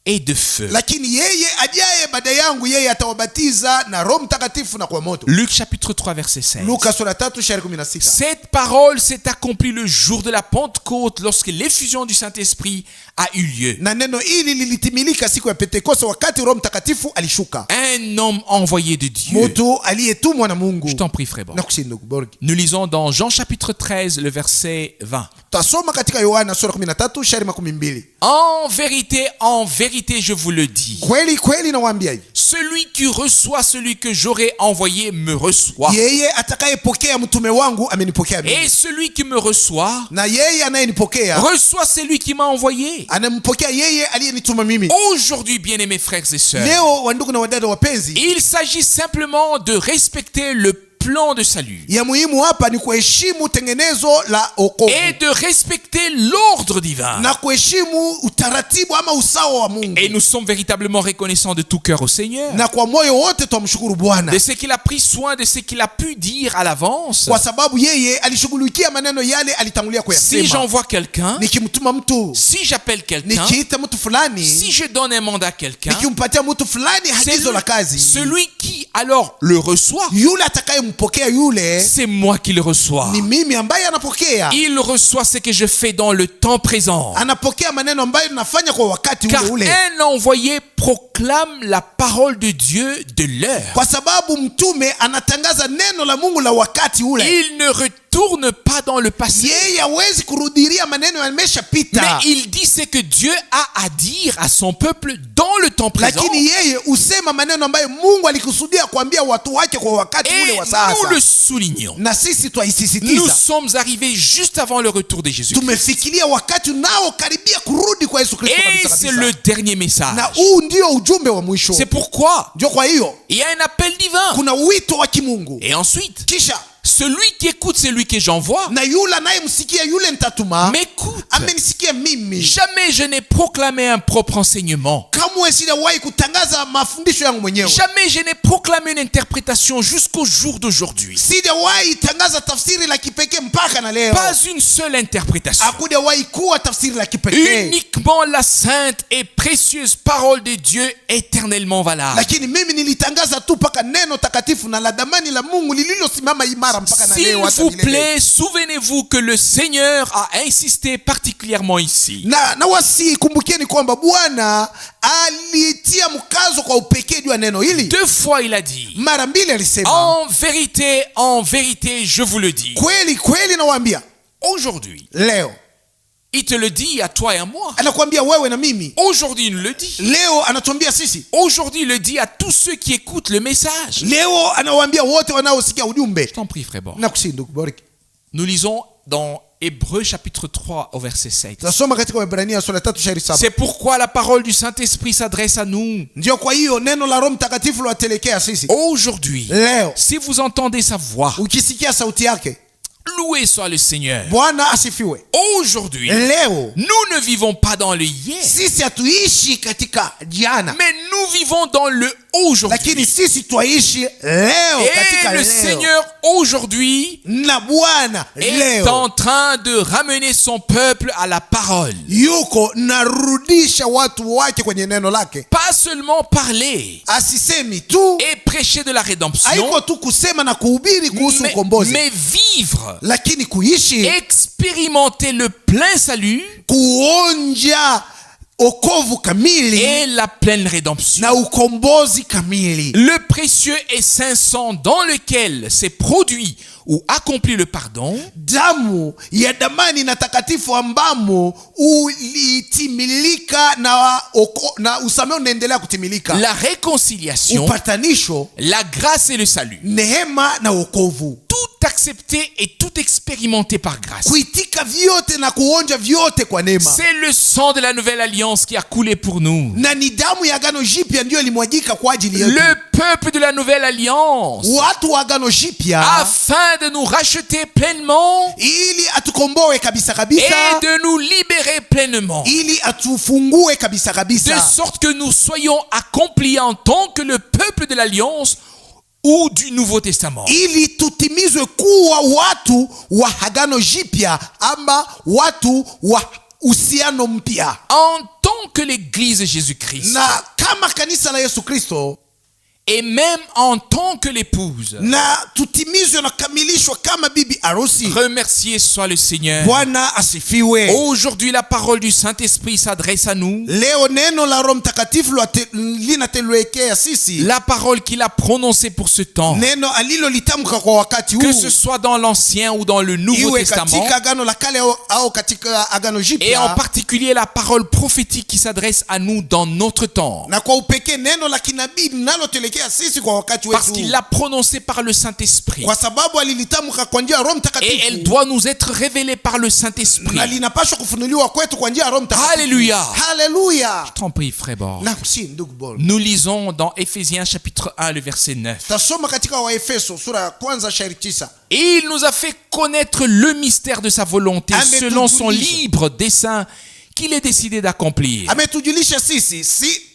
et de feu. lakini yeye ajaye baada yangu yeye atawabatiza na Roho Mtakatifu na kwa moto. Luc chapitre 3 verset 16. Luka sura 3 shairi 16. Cette parole s'est accomplie le jour de la Pentecôte lorsque l'effusion du Saint-Esprit a eu lieu. Na neno hili lilitimilika siku ya Pentekoste wakati Roho Mtakatifu alishuka. Un homme envoyé de Dieu. Mtu aliyetumwa na Mungu. Je t'en prie, frère. Nakushindi ndugu Borgi. Nous lisons dans Jean chapitre 13 le verset 20. Tasoma katika Yohana sura 13 shairi 12. En vérité, je vous le dis. Kweli kweli nawaambia hivi. Celui qui reçoit celui que j'aurai envoyé me reçoit. Yeye atakayepokea mtume wangu amenipokea mimi. Et celui qui me reçoit Na yeye anayenipokea reçoit celui qui m'a envoyé. anampokea yeye aliyenituma mimi. Aujourd'hui, bien-aimés frères et sœurs, Leo wandugu na wadada wapenzi, il s'agit simplement de respecter le plan de salut ya muhimu hapa ni kuheshimu tengenezo la wokovu et de respecter l'ordre divin. na kuheshimu utaratibu ama usawa wa Mungu. Et nous sommes véritablement reconnaissants de tout cœur au Seigneur, Na kwa moyo wote tumshukuru Bwana de ce qu'il a pris soin, de ce qu'il a pu dire à l'avance. kwa sababu yeye alishughulikia maneno yale alitangulia Si kuyasema. j'envoie quelqu'un, Nikimtuma mtu, si j'appelle quelqu'un, nikiita mtu fulani, si je donne un mandat à quelqu'un, nikimpatia mtu fulani agizo la kazi, celui qui alors le reçoit, yule atakayempokea yule c'est moi qui le reçois. ni mimi ambaye anapokea. Il reçoit ce que je fais dans le temps présent. Anapokea maneno ambayo nafanya kwa wakati Car ule ule. un envoyé proclame la parole de Dieu de l'heure. Kwa sababu mtume anatangaza neno la Mungu la wakati ule. Il ne retourne retourne pas dans le passé. yeye hawezi kurudilia maneno yameshapita, Mais il dit ce que Dieu a à dire à son peuple dans le temps présent. lakini yeye usema maneno ambayo Mungu alikusudia kuambia watu wake kwa wakati ule Et wa sasa. nous le soulignons. Na sisi Nous twaisisitiza, sommes arrivés juste avant le retour de Jésus. tumefikiria wakati unaokaribia kurudi kwa Yesu Kristo Et kabisa c'est kabisa. le dernier message. Na huu ndio ujumbe wa mwisho. C'est pourquoi Ndio kwa hiyo il y a un appel divin. kuna wito wa kimungu, Et ensuite, kisha celui qui écoute celui que j'envoie na yule anayemsikia yule nitatuma m'écoute. amenisikia mimi. Jamais je n'ai proclamé un propre enseignement. Kamwe sijawahi kutangaza mafundisho yangu mwenyewe, Jamais je n'ai proclamé une interprétation jusqu'au jour d'aujourd'hui. sijawahi tangaza tafsiri la kipekee mpaka na leo. Pas une seule interprétation. Hakujawahi kuwa tafsiri la kipekee, Uniquement la sainte et précieuse parole de Dieu éternellement valable. lakini mimi nilitangaza tu mpaka neno takatifu na la damani la Mungu lililosimama imara mpaka na S'il leo hata vous milele. plaît, souvenez-vous que le Seigneur a insisté particulièrement ici. Na wasi kumbukeni kwamba Bwana alitia mkazo kwa upekee juu ya neno hili. 2 fois il a dit, Mara mbili alisema, en vérité, je vous le dis. kweli kweli nawaambia, Aujourd'hui, leo il te le dit à toi et à moi. anakuambia wewe na mimi. Aujourd'hui, il nous le dit. Leo anatuambia sisi. Aujourd'hui, il le dit à tous ceux qui écoutent le message. Leo anawaambia wote wanaosikia ujumbe. Je t'en prie, frère Bord. Nakusihi ndugu Boriki. Nous lisons dans Hébreux chapitre 3 au verset 7. Tasoma katika Waebrania sura 3 shairi 7. C'est pourquoi la parole du Saint-Esprit s'adresse à nous. Ndio kwa hiyo neno la Roho Mtakatifu lwatelekea sisi. Aujourd'hui, Leo si vous entendez sa voix, ukisikia sauti yake, loué soit le Seigneur. Bwana asifiwe. Aujourd'hui, Leo nous ne vivons pas dans le hier, sisi hatuishi katika jana, mais nous vivons dans le aujourd'hui. lakini sisi twaishi leo katika Et le leo. Seigneur aujourd'hui Na Bwana est leo en train de ramener son peuple à la parole. yuko narudisha watu wake kwenye neno lake. Pas seulement parler Asisemi tu, et prêcher de la rédemption, haiko tu kusema na kuhubiri kuhusu ukombozi, mais vivre, lakini kuishi, expérimenter le plein salut kuonja okovu kamili et la pleine rédemption. na ukombozi kamili. Le précieux et saint sang dans lequel s'est produit ou accompli le pardon, Damu ya damani na takatifu ambamo ulitimilika na usamehe unaendelea kutimilika, la réconciliation, upatanisho, la grâce et le salut. neema na wokovu, Tout accepté et tout expérimenté par grâce. kuitika vyote na kuonja vyote kwa neema. C'est le sang de la nouvelle alliance qui a coulé pour nous. Na ni damu ya agano jipya ndiyo ilimwagika kwa ajili yetu, Le peuple de la nouvelle alliance, watu wa agano jipya, afin de nous racheter pleinement ili atukomboe kabisa et kabisa, de nous libérer pleinement, ili atufungue kabisa de kabisa, sorte que nous soyons accomplis en tant que le peuple de l'alliance ou du Nouveau Testament. ili tutimizwe kuwa watu wa agano jipya ama watu wa uhusiano mpya, En tant que l'Église de Jésus-Christ, na kama kanisa la Yesu Kristo, et même en tant que l'épouse. na tutimizwe na kamilishwa kama bibi harusi. Remercié soit le Seigneur. Bwana asifiwe. Aujourd'hui, la parole du Saint-Esprit s'adresse à nous. Leo neno la Roho Mtakatifu linatelekea sisi, La parole qu'il a prononcée pour ce temps, neno alilolitamka kwa wakati que huu, ce soit dans l'Ancien ou dans le Nouveau iwe Testament, katika agano la kale au katika agano et en jipya, particulier la parole prophétique qui s'adresse à nous dans notre temps, na kwa upekee neno la kinabii linalotelekea sisi kwa wakati parce wetu, qu'il l'a prononcé par le Saint-Esprit. kwa sababu alilitamka kwa njia ya Roho Et elle Mtakatifu, doit nous être révélée par le Saint-Esprit. na linapaswa kufunuliwa kwetu kwa njia ya Roho Mtakatifu. Alléluia. Haleluya. T'en prie, frère Bord. Na si ndugu bora, Nous lisons dans Éphésiens chapitre 1, le verset 9. tasoma katika Waefeso sura ya kwanza shairi 9. Et il nous a fait connaître le mystère de sa volonté Amen. selon son libre dessein qu'il est décidé d'accomplir. Ametujulisha sisi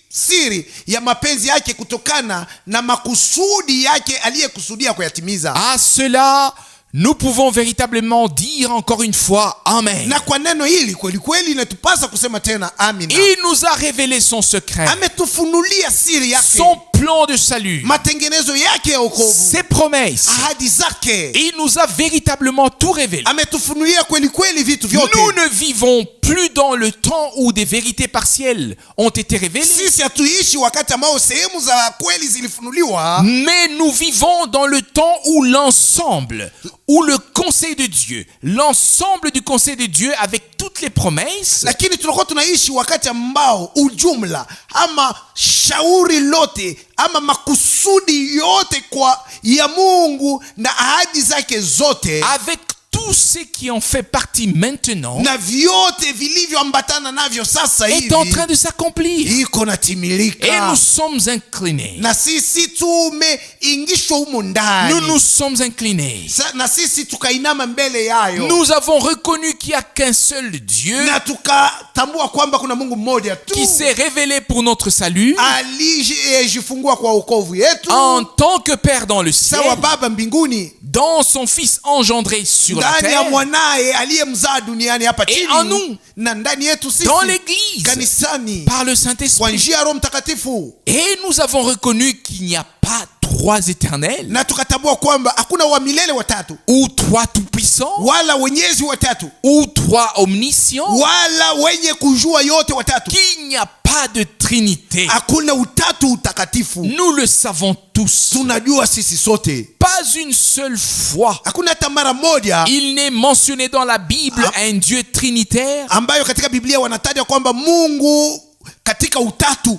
siri ya mapenzi yake kutokana na makusudi yake aliyekusudia kuyatimiza. À cela, nous pouvons véritablement dire encore une fois Amen. Na kwa neno hili kweli kweli inatupasa kusema tena amina. Il nous a révélé son secret, Ametufunulia siri yake, son plan de salut, matengenezo yake ya wokovu, ses promesses. ahadi zake. Il nous a véritablement tout révélé. Ametufunulia kweli kweli vitu vyote. Nous ne vivons plus dans le temps où des vérités partielles ont été révélées, Sisi hatuishi wakati ambao sehemu za kweli zilifunuliwa, mais nous vivons dans le temps où l'ensemble, où le conseil de Dieu, l'ensemble du conseil de Dieu avec toutes les promesses, lakini tunakuwa tunaishi wakati ambao ujumla ama shauri lote ama makusudi yote kwa ya Mungu na ahadi zake zote, avec tout ce qui en fait partie maintenant, na vyote vilivyoambatana navyo sasa hivi est en train de s'accomplir. iko natimilika. Et nous sommes inclinés. Na sisi tumeingishwa humo ndani. Nous sommes inclinés. Na sisi tukainama mbele yayo. Nous avons reconnu qu'il n'y a qu'un seul Dieu Na tukatambua kwamba kuna Mungu mmoja tu qui s'est révélé pour notre salut alijifungua kwa wokovu yetu, en tant que Père dans le ciel, sawa Baba mbinguni, dans son Fils engendré sur la ndani ya terre, mwanaye aliyemzaa duniani hapa et en nous, chini, na ndani yetu sisi dans l'Église, kanisani par le kwa Saint-Esprit. njia ya Roho Mtakatifu. Et nous avons reconnu qu'il n'y a pas trois éternels Na tukatambua kwamba hakuna wa milele watatu ou trois tout-puissants wala wenyezi watatu ou trois omniscients, wala wenye kujua yote watatu. qu'il n'y a pas de Trinité. Hakuna utatu utakatifu. Nous le savons tous. Tunajua sisi sote. Pas une seule fois Hakuna hata mara moja il n'est mentionné dans la Bible un Dieu trinitaire ambayo katika Biblia wanataja kwamba Mungu katika utatu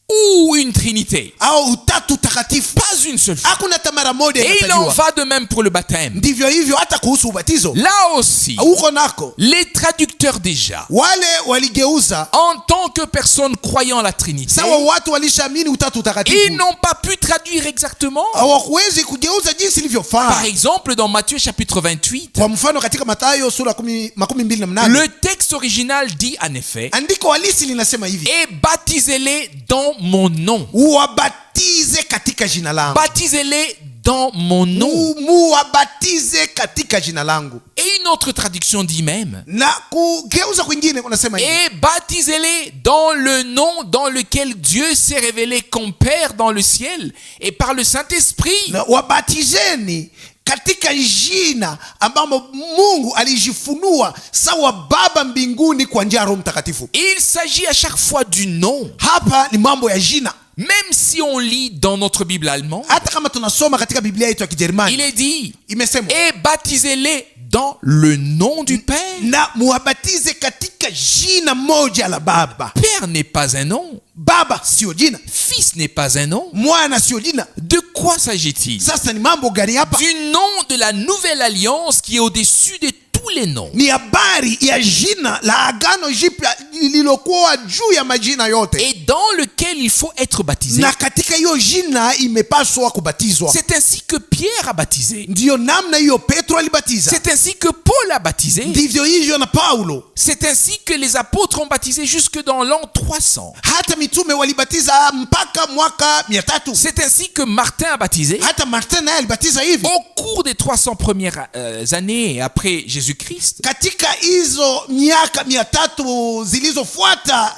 ou une trinité. au utatu takatifu. Pas une seule fois. Hakuna hata mara moja Et il en inatajwa. va de même pour le baptême. Ndivyo hivyo hata kuhusu ubatizo. Là aussi, Huko nako les traducteurs déjà, wale waligeuza en tant que personnes croyant la Trinité, sawa, watu walishaamini utatu ils takatifu, n'ont pas pu traduire exactement. hawakuwezi kugeuza jinsi Par ilivyofaa. exemple, dans Matthieu chapitre 28, Kwa mfano katika Mathayo sura 28, le texte original dit en effet, andiko halisi linasema hivi: et baptisez-les dans mon nom. uwabatize katika jina langu. Baptisez-les dans mon nom. Muwabatize katika jina langu. Et une autre traduction dit même, Na kugeuza kwingine kunasema hivi: et baptisez-les dans le nom dans lequel Dieu s'est révélé comme Père dans le ciel et par le Saint-Esprit. na wabatizeni katika jina ambamo Mungu alijifunua sawa Baba mbinguni kwa njia ya Roho Mtakatifu. Il s'agit à chaque fois du nom. Hapa ni mambo ya jina. Même si on lit dans notre Bible allemande, Hata kama tunasoma katika Biblia yetu ya il Kijerumani, est dit, imesemwa et baptisez-les dans le nom du Père. na muwabatize katika jina moja la Baba. Père n'est pas un nom. Baba sio jina, Fils n'est pas un nom. mwana sio jina. De quoi s'agit-il? Sasa ni mambo gani hapa? Du nom de la nouvelle alliance qui est au-dessus de tous les noms. Ni habari ya jina la agano jipya lililokuwa juu ya majina yote, Et dans lequel il faut être baptisé. na katika hiyo jina imepaswa kubatizwa. C'est ainsi que Pierre a baptisé. Ndiyo namna hiyo Petro alibatiza, C'est ainsi que Paul a baptisé. ndivyo hivyo na Paulo. C'est ainsi que les apôtres ont baptisé jusque dans l'an 300. Hata mitume walibatiza mpaka mwaka 300. C'est ainsi que Martin a baptisé. Hata Martin naye alibatiza hivi. Au cours des 300 premières années après Jésus-Christ, Katika hizo miaka 300 zilizofuata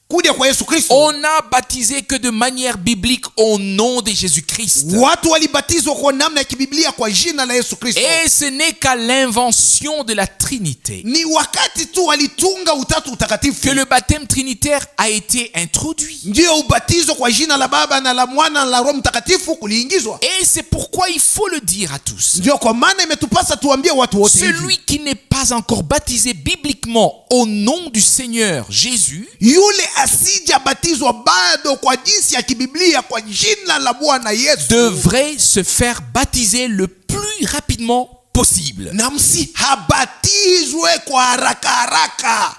kuja kwa Yesu Kristo, on n'a baptisé que de manière biblique au nom de Jésus-Christ. watu walibatizwa kwa namna ya kibiblia kwa jina la Yesu Kristo. Et ce n'est qu'à l'invention de la Trinité Ni wakati tu walitunga utatu utakatifu que le baptême trinitaire a été introduit. ndio ubatizo kwa jina la Baba na la Mwana na la Roho Mtakatifu kuliingizwa. Et c'est pourquoi il faut le dire à tous. Ndio kwa maana imetupasa tuambie watu wote hivi: Celui qui n'est pas encore baptisé bibliquement au nom du Seigneur Jésus yule asijabatizwa bado kwa jinsi ya kibiblia kwa jina la Bwana Yesu devrait se faire baptiser le plus rapidement possible. na habatizwe kwa haraka haraka.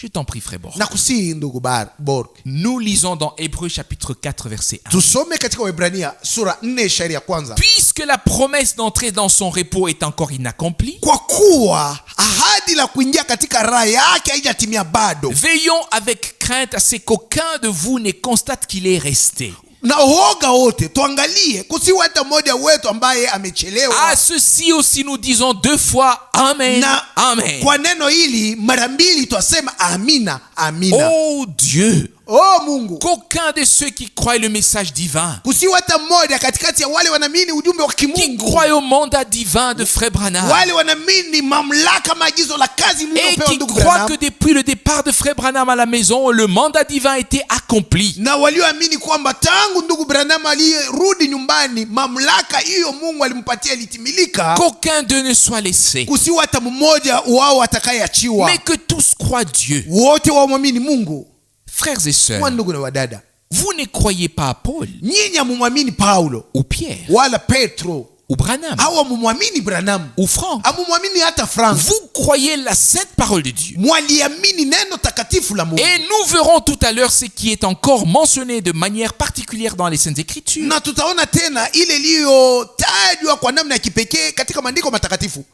Je t'en prie, frère Borg. Na kusihi ndugu Borg, Nous lisons dans Hébreux chapitre 4 verset 1. tusome katika Waebrania sura 4 shairi ya kwanza: Puisque la promesse d'entrer dans son repos est encore inaccomplie, kwa kuwa ahadi la kuingia katika raha yake haijatimia bado, veillons avec crainte à ce qu'aucun de vous ne constate qu'il est resté. na uoga wote tuangalie kusiwe hata mmoja wetu ambaye amechelewa. À ceci aussi nous disons 2 fois Amen, Na Amen. kwa neno hili mara 2 twasema amina, amina. Oh Dieu, oh Mungu, qu'aucun de ceux qui croient le message divin, kusiwe hata mmoja katikati ya wale wanaamini ujumbe wa qui kimungu, croient au mandat divin de Frère Branham, wale wanaamini mamlaka, maagizo la kazi et lililopewa qui ndugu croient Branham, que depuis le départ de Frère Branham à la maison, le mandat divin a été accompli. na walioamini kwamba tangu ndugu Branham aliyerudi nyumbani mamlaka hiyo Mungu alimpatia ilitimilika, Qu'aucun d'eux ne soit laissé, kusiwe hata mmoja wao atakayeachiwa, mais que tous croient Dieu. wote wamwamini Mungu. Frères et sœurs, Kwa ndugu na wadada, vous ne croyez pas à Paul nyinyi hamumwamini Paulo ou Pierre wala Petro ou Branham au hamumwamini Branham, ou Franck. hamumwamini hata Frank. Vous croyez la sainte parole de Dieu. Mwaliamini neno takatifu la Mungu. Et nous verrons tout à l'heure ce qui est encore mentionné de manière particulière dans les Saintes Écritures. Na tutaona tena ile iliyotajwa kwa namna ya kipekee katika maandiko matakatifu.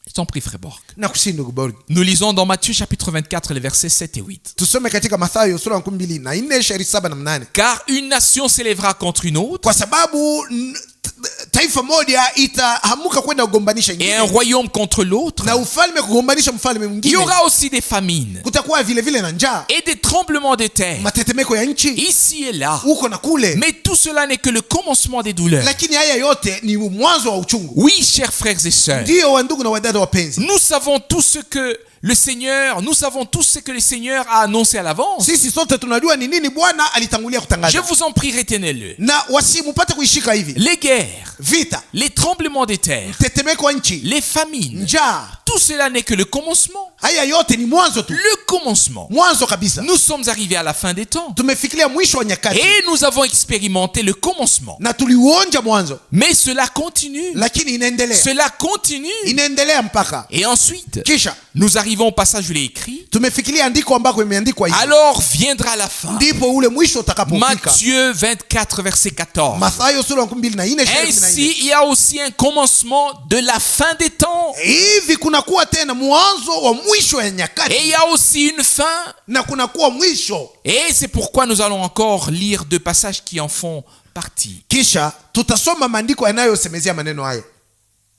Je t'en prie, Frère Borg. Na kusihi ndugu Borg, Nous lisons dans Matthieu chapitre 24, les versets 7 et 8. tusome katika Mathayo sura ya 12 shairi 7 na 8. Car une nation s'élèvera contre une autre, Kwa sababu taifa moja itahamuka kwenda kugombanisha et un ingine, royaume contre l'autre. na ufalme kugombanisha mfalme Il y mwingine. aura aussi des famines Kutakuwa vile vile na njaa, et des tremblements de terre, matetemeko ya nchi ici et là. huko na kule. Mais tout cela n'est que le commencement des douleurs. Lakini haya yote ni mwanzo wa uchungu. Oui, chers frères et sœurs, Ndio wa ndugu na wadada wapenzi, nous savons tout ce que le Seigneur a annoncé à l'avance. sisi sote tunajua ni nini Bwana alitangulia Je kutangaza, vous en prie, retenez-le. na wasimupate kuishika hivi: Les guerres, vita, les tremblements de terre, tetemeko wa nchi, les famines, njaa. tout cela n'est que le commencement. Haya yote ni mwanzo tu, Le commencement. mwanzo kabisa. Nous sommes arrivés à la fin des temps Tumefikiria mwisho wa nyakati et nous avons expérimenté le commencement. na tuliuonja mwanzo, Mais cela continue. lakini inaendelea, Cela continue. inaendelea mpaka Et ensuite, kisha nous arrivons au passage où il est écrit: tumefikiria andiko ambako imeandikwa hivi, alors viendra la fin. ndipo ule mwisho utakapofika. Matthieu 24, verset 14. Mathayo sura ya 24 shairi 14. Ainsi, il y a aussi un commencement de la fin des temps. Hivi kunakuwa tena mwanzo wa mwisho ya nyakati, Et il y a aussi une fin. na kunakuwa mwisho. Et c'est pourquoi nous allons encore lire deux passages qui en font partie. Kisha tutasoma maandiko yanayosemezea maneno hayo.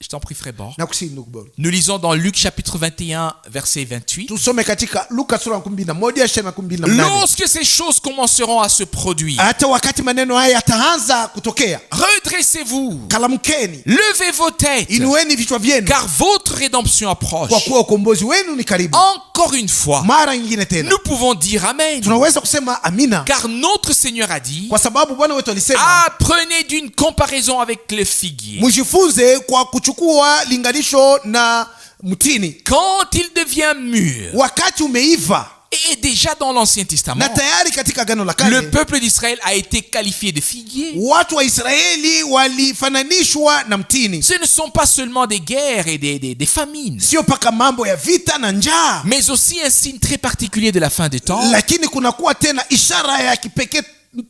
Je t'en prie, Frère Borg. Na kusihi ndugu Borg, Nous lisons dans Luc chapitre 21, verset 28. tusome katika Luka sura ya 12 shairi 28. Lorsque ces choses commenceront à se produire, Hata wakati maneno haya yataanza kutokea, redressez-vous, kalamkeni, levez vos têtes, inueni vichwa vyenu, car votre rédemption approche. kwa kuwa ukombozi wenu ni karibu. Encore une fois, Mara nyingine tena nous pouvons dire Amen. tunaweza kusema amina, Car notre Seigneur a dit: kwa sababu Bwana wetu alisema, apprenez d'une comparaison avec le figuier. mjifunze kwa kuchukua linganisho na mtini. Quand il devient mûr, Wakati umeiva, et déjà dans l'Ancien Testament, na tayari katika Agano la le Kale peuple d'Israël a été qualifié de figuier. watu wa Israeli walifananishwa na mtini, Ce ne sont pas seulement des guerres et des famines, sio paka mambo ya vita na njaa, mais aussi un signe très particulier de la fin des temps. lakini kunakuwa tena ishara ya kipekee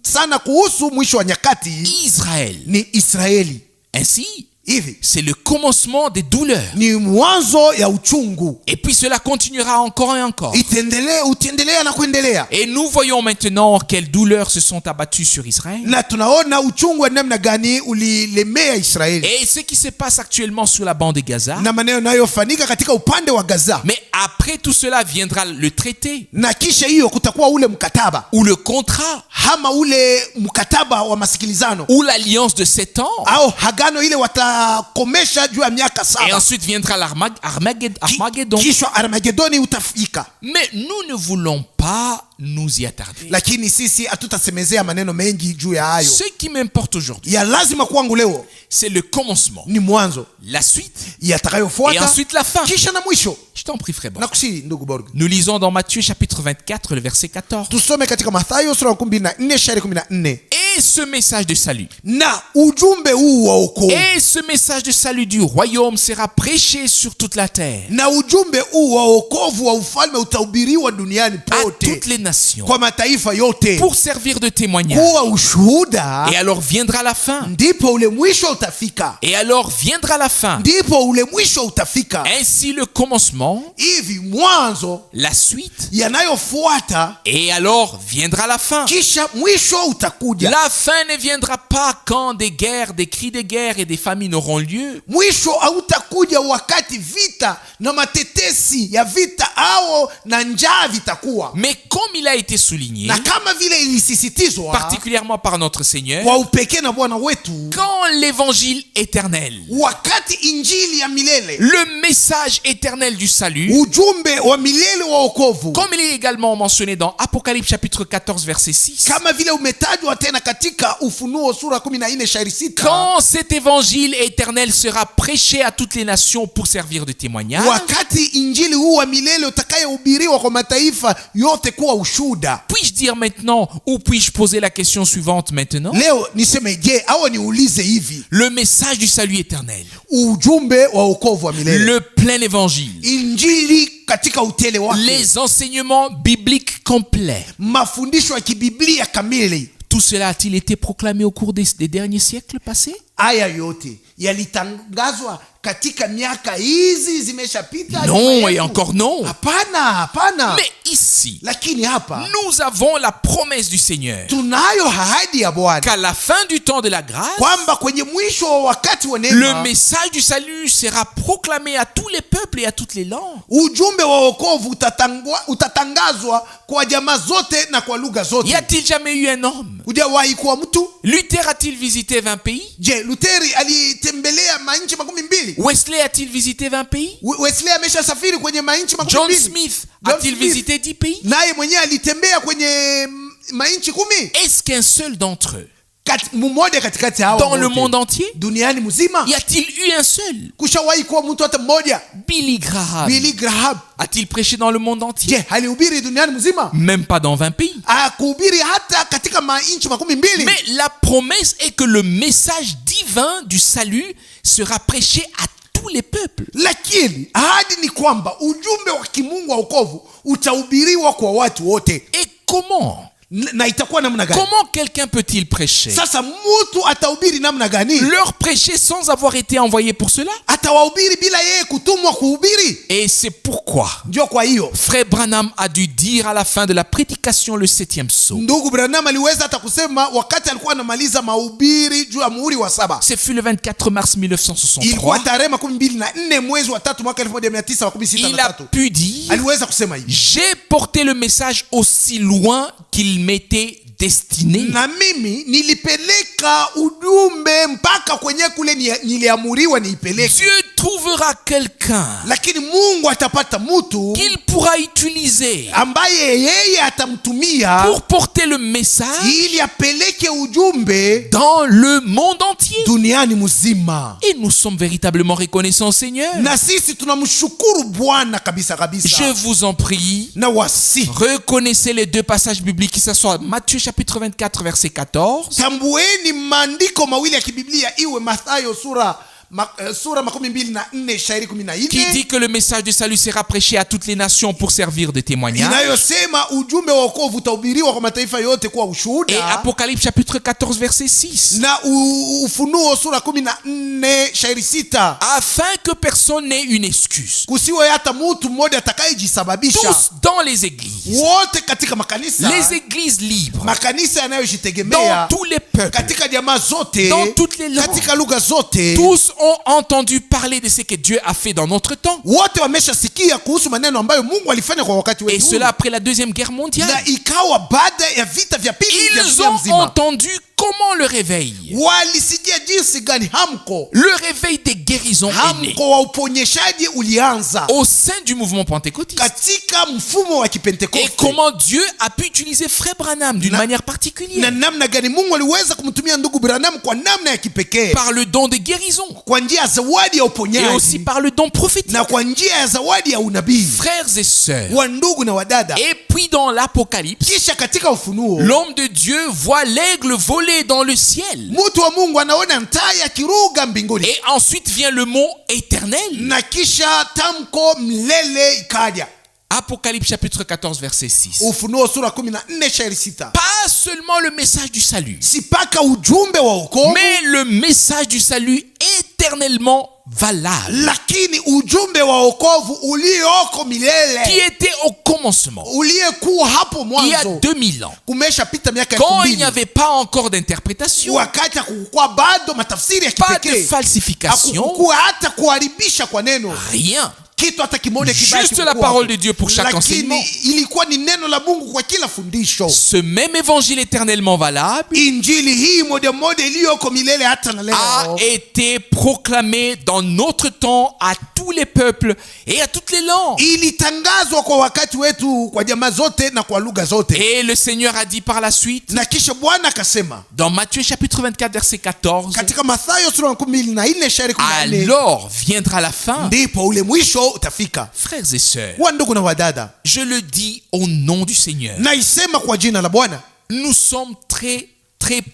sana kuhusu mwisho wa nyakati. Israël. Ni Israeli. Ainsi, Hivi c'est le commencement des douleurs. ni mwanzo ya uchungu, Et puis cela continuera encore et encore. utaendelea na kuendelea, Et nous voyons maintenant quelles douleurs se sont abattues sur Israël. na tunaona uchungu wa namna gani ulilemea Israeli Et ce qui se passe actuellement sur la bande de Gaza. na maneno yanayofanyika katika upande wa Gaza. Mais après tout cela viendra le traité Na kisha hiyo kutakuwa ule mkataba ou le contrat ama ule mkataba wa masikilizano ou l'alliance de 7 ans. au hagano ile watakomesha juu ya miaka Et 7. ensuite viendra l'Armageddon. Kisha Armagedoni utafika, Mais nous ne voulons pas nous y attarder. lakini sisi hatutasemezea maneno mengi juu ya hayo. Ce qui m'importe aujourd'hui, Ya lazima kwangu leo c'est le commencement, ni mwanzo, la suite et yatakayofuata, ensuite la fin. kisha na mwisho. Je t'en prie, Frère Borg. Nakusihi ndugu Borg, Nous lisons dans Matthieu chapitre 24, le verset 14. tusome katika Mathayo sura ya 14 shairi 14. Et ce message de salut, Na ujumbe huu wa wokovu, et ce message de salut du royaume sera prêché sur toute la terre, na ujumbe huu wa wokovu wa ufalme utahubiriwa duniani à pote, toutes les nations, kwa mataifa yote, pour servir de témoignage. kuwa ushuhuda. Et alors viendra la fin. Ndipo ule mwisho utafika, Et alors viendra la fin. ndipo ule mwisho utafika. Ainsi le commencement, Hivi mwanzo, la suite, yanayofuata, et alors viendra la fin. kisha mwisho utakuja. La fin ne viendra pas quand des guerres, des cris de guerre et des famines auront lieu. Mwisho hautakuja wakati vita na matetesi ya vita au na njaa vitakuwa, Mais comme il a été souligné, na kama vile ilisisitizwa particulièrement par notre Seigneur, kwa upekee na Bwana wetu, quand l'évangile éternel, wakati injili ya milele, le message éternel du salut, ujumbe wa milele wa wokovu, comme il est également mentionné dans Apocalypse chapitre 14 verset 6, kama vile umetajwa tena katika Ufunuo sura 14 shairi 6, quand cet évangile éternel sera prêché à toutes les nations pour servir de témoignage, wakati injili huu wa milele utakayehubiriwa kwa mataifa yote kuwa ushuhuda. puis-je dire maintenant, ou puis-je poser la question suivante maintenant? Leo niseme je, au niulize hivi, Le message du salut éternel, ujumbe wa wokovu wa milele, le plein évangile, injili katika utele wake, les enseignements bibliques complets, mafundisho ya kibiblia kamili, tout cela a-t-il été proclamé au cours des derniers siècles passés? haya yote yalitangazwa katika miaka hizi zimeshapita? Non, et encore non. Hapana. Mais ici, Lakini hapa nous avons la promesse du Seigneur tunayo ahadi ya Bwana qu'à la fin du temps de la grâce, kwamba kwenye mwisho wa wakati wa le neema, message du salut sera proclamé à tous les peuples et à toutes les langues. ujumbe wa wokovu utatangazwa kwa jamaa zote na kwa lugha Y zote. a-t-il jamais eu un homme? Hujawahi kuwa mtu? Luther a-t-il visité 20 pays? Je, Luteri alitembelea manchi 12? Wesley a-t-il visité 20 pays? Wesley ameshasafiri kwenye manchi 12? John Smith a-t-il Smith visité 10 pays? naye mwenyewe alitembea kwenye manchi 10? Est-ce qu'un seul d'entre eux, Mmoja katikati hao dans le wote, monde entier, duniani mzima, y a-t-il eu un seul? kushawahi kuwa mtu hata mmoja? Billy Graham Billy Graham, a-t-il prêché dans le monde entier? je, alihubiri duniani mzima? Même pas dans 20 pays. Akuhubiri hata katika manchi 12? Mais la promesse est que le message divin du salut sera prêché à tous les peuples. Lakini ahadi ni kwamba ujumbe wa kimungu wa wokovu utahubiriwa kwa watu wote. Et comment? Na itakuwa namna gani? Comment quelqu'un peut-il prêcher? Sasa mtu atahubiri namna gani? Leur prêcher sans avoir été envoyé pour cela? Atawahubiri bila yeye kutumwa kuhubiri? Et c'est pourquoi Ndio kwa hiyo Frère Branham a dû dire à la fin de la prédication le 7e psaume. ndugu Branham aliweza hata kusema wakati alikuwa anamaliza mahubiri juu ya muhuri wa 7. Ce fut le 24 mars Ilikuwa 1963. tarehe 24 mwezi wa 3 mwaka Il a 1963. pu dire: Aliweza kusema hivi, j'ai porté le message aussi loin qu'il m'était destiné. na mimi nilipeleka ujumbe mpaka kwenye kule niliamuriwa niipeleke. Dieu trouvera quelqu'un Lakini Mungu atapata mtu qu'il pourra utiliser ambaye yeye atamtumia pour porter le message ili apeleke ujumbe dans le monde entier. duniani mzima. Et nous sommes véritablement reconnaissants, Seigneur. Na sisi tunamshukuru Bwana kabisa kabisa. Je vous en prie, Na wasi reconnaissez les deux passages bibliques qui s'assoient. Matthieu chapitre 24 verset 14 tambueni maandiko mawili ya kibiblia, iwe Mathayo sura 24 shairi qui 14 dit que le message du salut sera prêché à toutes les nations pour servir de témoignage, inayosema ujumbe wa wokovu utahubiriwa kwa mataifa yote kuwa et ushuhuda, Apocalypse chapitre 14 verset 6, na Ufunuo sura 14 shairi 6, afin que personne n'ait une excuse. kusiwe hata mtu mmoja atakayejisababisha. Tous dans les églises, Wote katika makanisa, les églises libres, makanisa dans yanayojitegemea, tous les peuples, katika jamaa zote, dans toutes les langues, katika lugha zote, tous ont entendu parler de ce que Dieu a fait dans notre temps. wote wameshasikia kuhusu maneno ambayo Mungu alifanya kwa wakati Et wetu, cela après la Deuxième Guerre mondiale. na ikawa baada ya vita vya pili vya Ils dunia ont mzima. entendu comment le réveil, Walisikia jinsi gani le réveil des guérisons est né hamko wa uponyeshaji ulianza au sein du mouvement pentecôtiste. katika mfumo wa Et Kipentekoste, comment Dieu a pu utiliser Frère Branham d'une manière na particulière, namna gani Mungu aliweza kumtumia ndugu Branham kwa namna ya kipekee, par le don de guérison kwa njia ya zawadi ya et aussi uponyaji par le don prophétique. na kwa njia ya zawadi ya unabii. Frères et sœurs, Wa ndugu na wadada, et puis dans l'Apocalypse, kisha katika Ufunuo l'homme de Dieu voit l'aigle voler dans le ciel. mtu wa Mungu anaona ntai akiruga mbinguni, Et ensuite vient le mot éternel. na kisha tamko milele ikaja. Apocalypse chapitre 14 verset 6. Ufunuo sura 14 shairi 6. Pas seulement le message du salut, Si paka ujumbe wa wokovu, mais le message du salut éternellement valable, lakini ujumbe wa wokovu ulioko qui milele, était au commencement, uliyekuwa hapo il y a mwanzo. 2000 ans, Kumeshapita miaka quand il n'y 2000, avait pas encore d'interprétation, wakati hakukuwa bado matafsiri ya pas de kipekee, falsification, hakukuwa hata kuharibisha kwa neno, rien. kitu hata kimoja kibaya Juste la kikuwa parole hapo. de Dieu pour chaque Lakini enseignement. ilikuwa ni neno la Mungu kwa kila fundisho. Ce même évangile éternellement valable Injili hii moja moja iliyoko milele hata na a leo été proclamé dans notre temps à tous les peuples et à toutes les langues. ilitangazwa kwa wakati wetu kwa jamaa zote na kwa lugha zote. Et le Seigneur a dit par la suite, Na kisha Bwana akasema dans Matthieu chapitre 24 verset 14, katika Mathayo sura ya 14 alors viendra la fin. ndipo ule mwisho utafika. Frères et sœurs, Wa ndugu na wadada, je le dis au nom du Seigneur, naisema kwa jina la Bwana, nous sommes très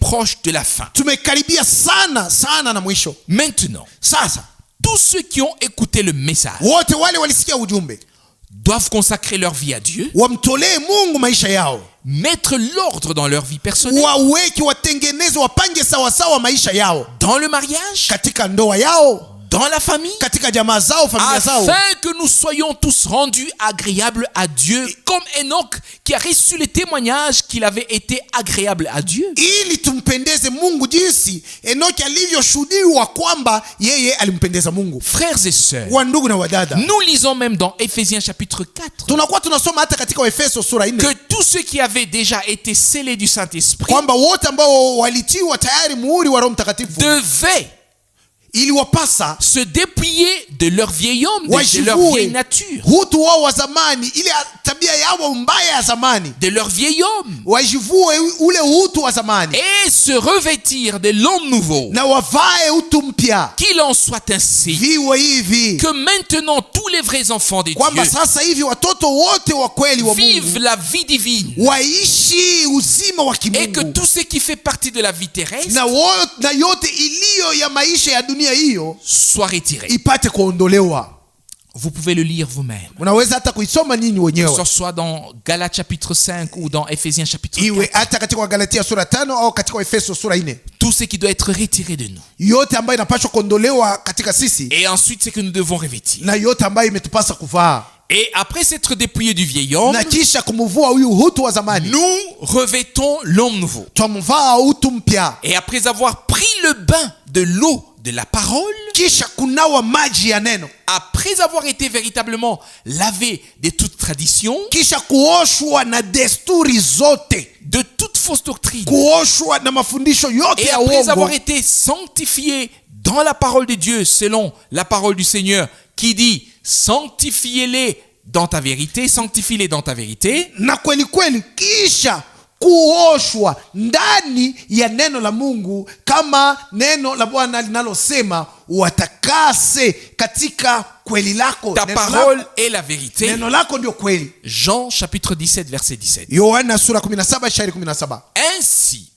proches de la fin. tumekaribia sana sana na mwisho. Maintenant, Sasa tous ceux qui ont écouté le message wote wale walisikia ujumbe doivent consacrer leur vie à Dieu, wamtolee Mungu maisha yao, mettre l'ordre dans leur vie personnelle, waweke, watengeneze, wapange sawasawa maisha yao dans le mariage, katika ndoa yao, dans la famille, katika jamaa zao, familia zao, afin que nous soyons tous rendus agréables à Dieu, comme Enoch qui a reçu le témoignage qu'il avait été agréable à Dieu. ili tumpendeze Mungu jinsi Enoki alivyoshuhudiwa kwamba yeye alimpendeza Mungu. Frères et sœurs, Wa ndugu na wadada, nous lisons même dans Éphésiens chapitre 4 tunakuwa tunasoma hata katika Efeso sura 4 que tous ceux qui avaient déjà été scellés du Saint-Esprit kwamba wote ambao walitiwa tayari muhuri wa Roho Mtakatifu devaient iliwapasa se déplier de leur vieil homme, de leur vieille nature, utu wao wa zamani, ile tabia yao mbaya ya zamani, de leur vieil homme, wajivue ule utu wa zamani et se revêtir de l'homme nouveau. na wavae utu mpya. Qu'il en soit ainsi, Viwe hivi que maintenant tous les vrais enfants de kwamba Dieu sasa hivi watoto wote wa kweli wa vivent Mungu la vie divine, waishi uzima wa et que kimungu, tout ce qui fait partie de la vie terrestre na yote iliyo ya maisha ya dunia hiyo soit retiré. ipate kuondolewa. Vous pouvez le lire vous-même, Unaweza hata kuisoma nyinyi que wenyewe, ce soit dans Galates chapitre 5 ou dans Éphésiens chapitre 4. iwe hata katika Galatia sura 5 au katika Efeso sura 4. Tout ce qui doit être retiré de nous. Yote ambayo inapaswa kuondolewa katika sisi Et ensuite, ce que nous devons revêtir. na yote ambayo imetupasa kuvaa, Et après s'être dépouillé du vieil homme, na kisha kumvua huyu utu wa zamani, nous revêtons l'homme nouveau. twamvaa utu mpya, Et après avoir pris le bain de l'eau de la parole, kisha kunawa maji ya neno, après avoir été véritablement lavé de toute tradition, kisha kuoshwa na desturi zote, de toute fausse doctrine, kuoshwa na mafundisho yote et ya après avoir uongo, été sanctifié dans la parole de Dieu, selon la parole du Seigneur, qui dit sanctifiez-les dans ta vérité, sanctifie-les dans ta vérité, na kweli kweli, kisha kuoshwa ndani ya neno la Mungu, kama neno la Bwana linalosema watakase katika kweli lako. ta Neno parole lako, est la vérité. neno lako ndio kweli. Jean chapitre 17 verset 17. Yohana sura 17 shairi 17. Ainsi,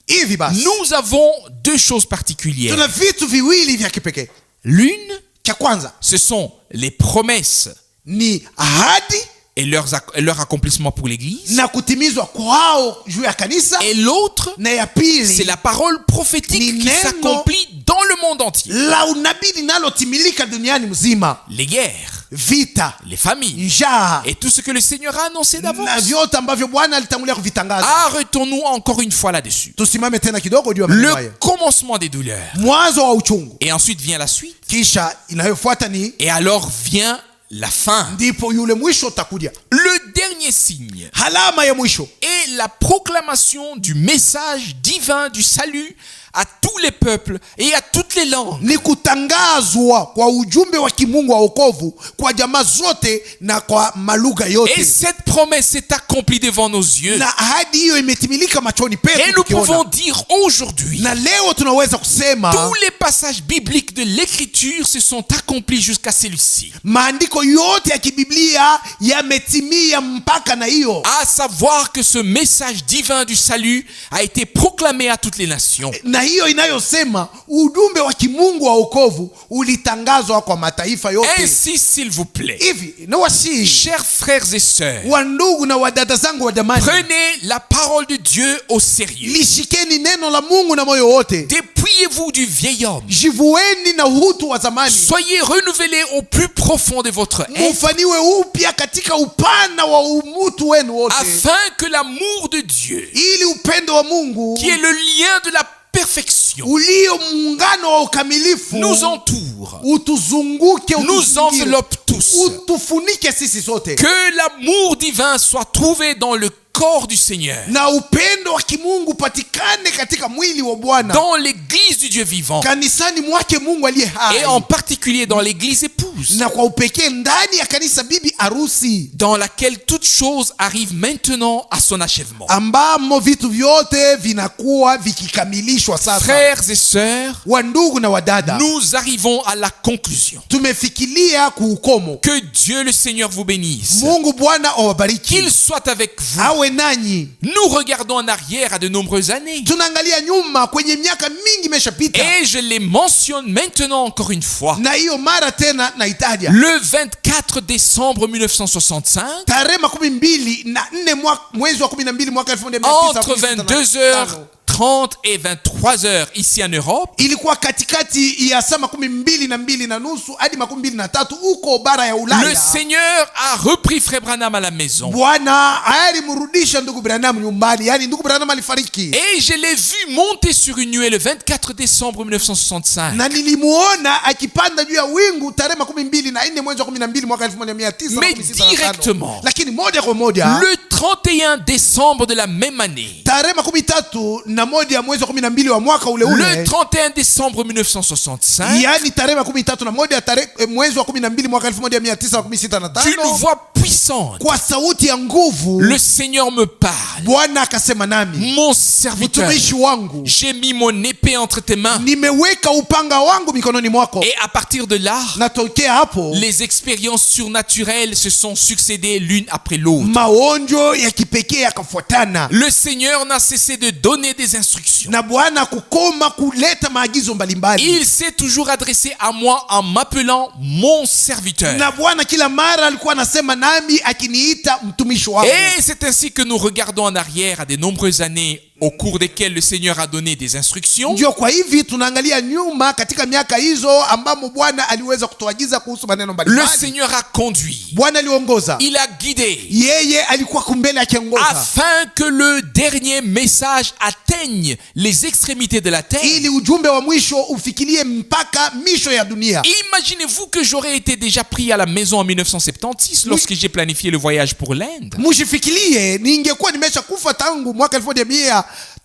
Hivi basi nous avons deux choses particulières. tuna vitu viwili vya kipekee. L'une, Cha kwanza ce sont les promesses ni ahadi et leur accomplissement pour l'Église. na kutimizwa kwao juu ya kanisa, Et l'autre, na ya c'est pili la parole prophétique Ni qui neno s'accomplit dans le monde entier. la unabii linalotimilika duniani mzima, Les guerres, vita, les familles njaa et tout ce que le Seigneur a annoncé na d'avance. vyote ambavyo Bwana alitangulia kuvitangaza. Arrêtons-nous encore une fois là-dessus. Tusimame tena kidogo juu ya maneno Le haya. commencement des douleurs. Mwanzo wa uchungu, Et ensuite vient la suite. kisha inayofuata ni Et alors vient la fin. ndipo yule mwisho utakuja. Le dernier signe Halama ya mwisho est la proclamation du message divin du salut à tous les peuples et à toutes les langues. ni kutangazwa kwa ujumbe wa kimungu wa wokovu kwa jamaa zote na kwa malugha Et yote, cette promesse s'est accomplie devant nos yeux. na ahadi hiyo imetimilika machoni Et petu nous tukiona. pouvons dire aujourd'hui, Na leo tunaweza kusema tous les passages bibliques de l'écriture se sont accomplis jusqu'à celui-ci. maandiko yote ya kibiblia yametimia mpaka na hiyo, À savoir que ce message divin du salut a été proclamé à toutes les nations. na hiyo inayosema ujumbe wa kimungu wa wokovu ulitangazwa kwa mataifa yote. Ainsi, s'il vous plaît, Hivi nawasihi chers frères et sœurs, wa ndugu na wadada zangu wa jamani, prenez la parole de Dieu au sérieux. lishikeni neno la Mungu na moyo wote, Dépouillez-vous du vieil homme. jivueni na utu wa zamani, Soyez renouvelés au plus profond de votre être, mufaniwe upya katika upana wa umutu wenu wote, afin que l'amour de Dieu, ili upendo wa Mungu qui est le lien de la perfection, ulio muungano wa ukamilifu nous entoure, utuzunguke, nous utuzingire, enveloppe tous, tous. utufunike sisi sote, Que l'amour divin soit trouvé dans le corps du Seigneur, na upendo wa kimungu patikane katika mwili wa Bwana, dans l'église du Dieu vivant, kanisani mwake Mungu aliye hai, et en particulier dans l'église épouse, na kwa upekee ndani ya kanisa bibi arusi, dans laquelle toute chose arrive maintenant à son achèvement. ambamo vitu vyote vinakuwa vikikamilishwa sasa. Frères et sœurs, Wandugu na wadada, nous arrivons à la conclusion. tumefikilia kuukomo. Que Dieu le Seigneur vous bénisse, Mungu Bwana awabariki, qu'il soit avec vous. awe nanyi. Nous regardons en arrière à de nombreuses années, Tunaangalia nyuma kwenye miaka mingi imeshapita, et je les mentionne maintenant encore une fois. na hiyo mara tena naitaja Le 24 décembre 1965, tarehe 24 mwezi wa 12 mwaka entre 1965, 22h30 et 23h ici en Europe, ilikuwa katikati ya saa 12:30 hadi 12:03 huko bara ya le Ulaya. Seigneur a repris Frère Branham à la maison. Bwana alimrudisha ndugu Branham nyumbani, yani ndugu Branham alifariki, Et je l'ai vu monter sur une nuée le 24 décembre 1965. na nilimuona akipanda juu ya wingu tarehe 24 mwezi wa 12 mwaka 1965, Mais directement, lakini moja kwa moja le 31 décembre de la même année, tarehe 31 mwezi wa 12 wa mwaka ule le ule, 31 décembre 1965, yani tarehe 31 mwezi wa 12 mwaka d'une 1965, voix puissante, kwa sauti ya nguvu le Seigneur me parle. Bwana akasema nami, Mon serviteur, mtumishi wangu, j'ai mis mon épée entre tes mains. nimeweka upanga wangu mikononi mwako. Et à partir de là, Na tokea hapo les expériences surnaturelles se sont succédées l'une après l'autre. maonjo ya kipekee yakafuatana, Le Seigneur n'a cessé de donner des instructions. na Bwana kukoma kuleta maagizo mbalimbali, Il s'est toujours adressé à moi en m'appelant mon serviteur. na Bwana kila mara alikuwa anasema nami akiniita mtumishi wangu. Et c'est ainsi que nous regardons en arrière à de nombreuses années au cours desquelles le Seigneur a donné des instructions. Ndio kwa hivi tunaangalia nyuma katika miaka hizo ambamo Bwana aliweza kutuagiza kuhusu maneno Le mbalimbali. Seigneur a conduit. Bwana aliongoza, Il a guidé yeye alikuwa kumbele akiongoza, afin que le dernier message atteigne les extrémités de la terre. ili ujumbe wa mwisho ufikirie mpaka misho ya dunia. Imaginez-vous que j'aurais été déjà pris à la maison en 1976 lorsque j'ai planifié le voyage pour l'Inde. Mushifikirie ningekuwa nimesha kufa tangu mwaka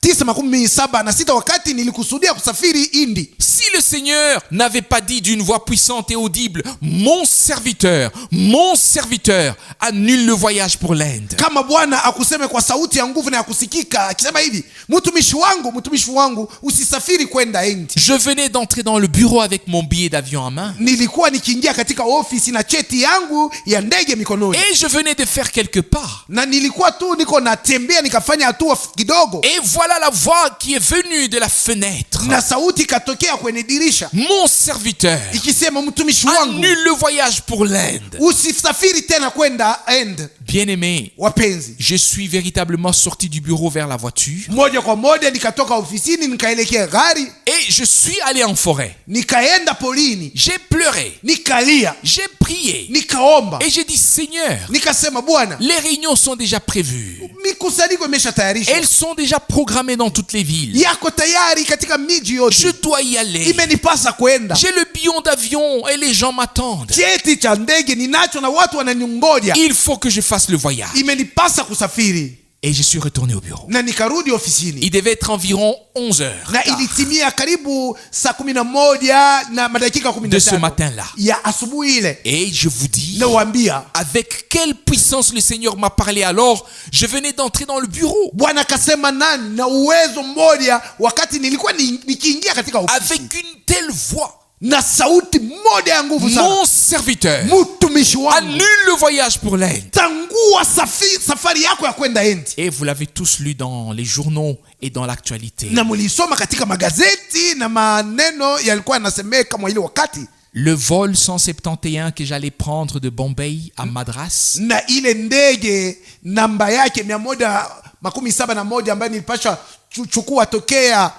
1976 wakati nilikusudia kusafiri Indi. Si le Seigneur n'avait pas dit d'une voix puissante et audible, mon serviteur, annule le voyage pour l'Inde. Kama Bwana akuseme kwa sauti ya nguvu na ya kusikika akisema hivi, mtumishi wangu usisafiri kwenda Indi. Je venais d'entrer dans le bureau avec mon billet d'avion en main. Nilikuwa nikiingia katika ofisi na cheti yangu ya ndege mikononi, Et je venais de faire quelques pas. na nilikuwa tu niko natembea nikafanya hatua kidogo, Et voilà la voix qui est venue de la fenêtre. na sauti ikatokea kwenye dirisha Mon serviteur, ikisema, mtumishi wangu annule le voyage pour l'Inde. usisafiri tena kwenda Indi. Bien-aimé, Wapenzi, je suis véritablement sorti du bureau vers la voiture moja kwa moja nikatoka ofisini nikaelekea gari, et je suis allé en forêt. nikaenda polini, J'ai pleuré, nikalia, j'ai prié nikaomba, et j'ai dit Seigneur, nikasema, Bwana, les réunions sont déjà prévues. mikusanyiko imeshatayarishwa, Elles sont déjà programmées dans toutes les villes. yako tayari katika miji yote, Je dois y aller. imenipasa kwenda, J'ai le billet d'avion et les gens m'attendent. cheti cha ndege ninacho na watu wananingoja, Il faut que je fasse le voyage. imenipasa kusafiri. Et je suis retourné au bureau. Na nikarudi ofisini, Il devait être environ 11 heures na ilitimia karibu saa 11 na madakika de ce 15 matin-là. ya asubuhi ile. Et je vous dis, Nawaambia, avec quelle puissance le Seigneur m'a parlé alors. Je venais d'entrer dans le bureau. Bwana akasema nani na uwezo mmoja wakati nilikuwa nikiingia katika ofisi, Avec une telle voix. na sauti moja ya nguvu sana, Mon serviteur, mtumishi wangu, annule le voyage pour l'Inde. tangua safari yako ya kwenda Indi. Et vous l'avez tous lu dans les journaux et dans l'actualité. Na mulisoma katika magazeti na maneno yalikuwa yanasemeka mwa ile wakati, Le vol 171 que j'allais prendre de Bombay à Madras na ile ndege namba yake 171 ambayo nilipasha chukua tokea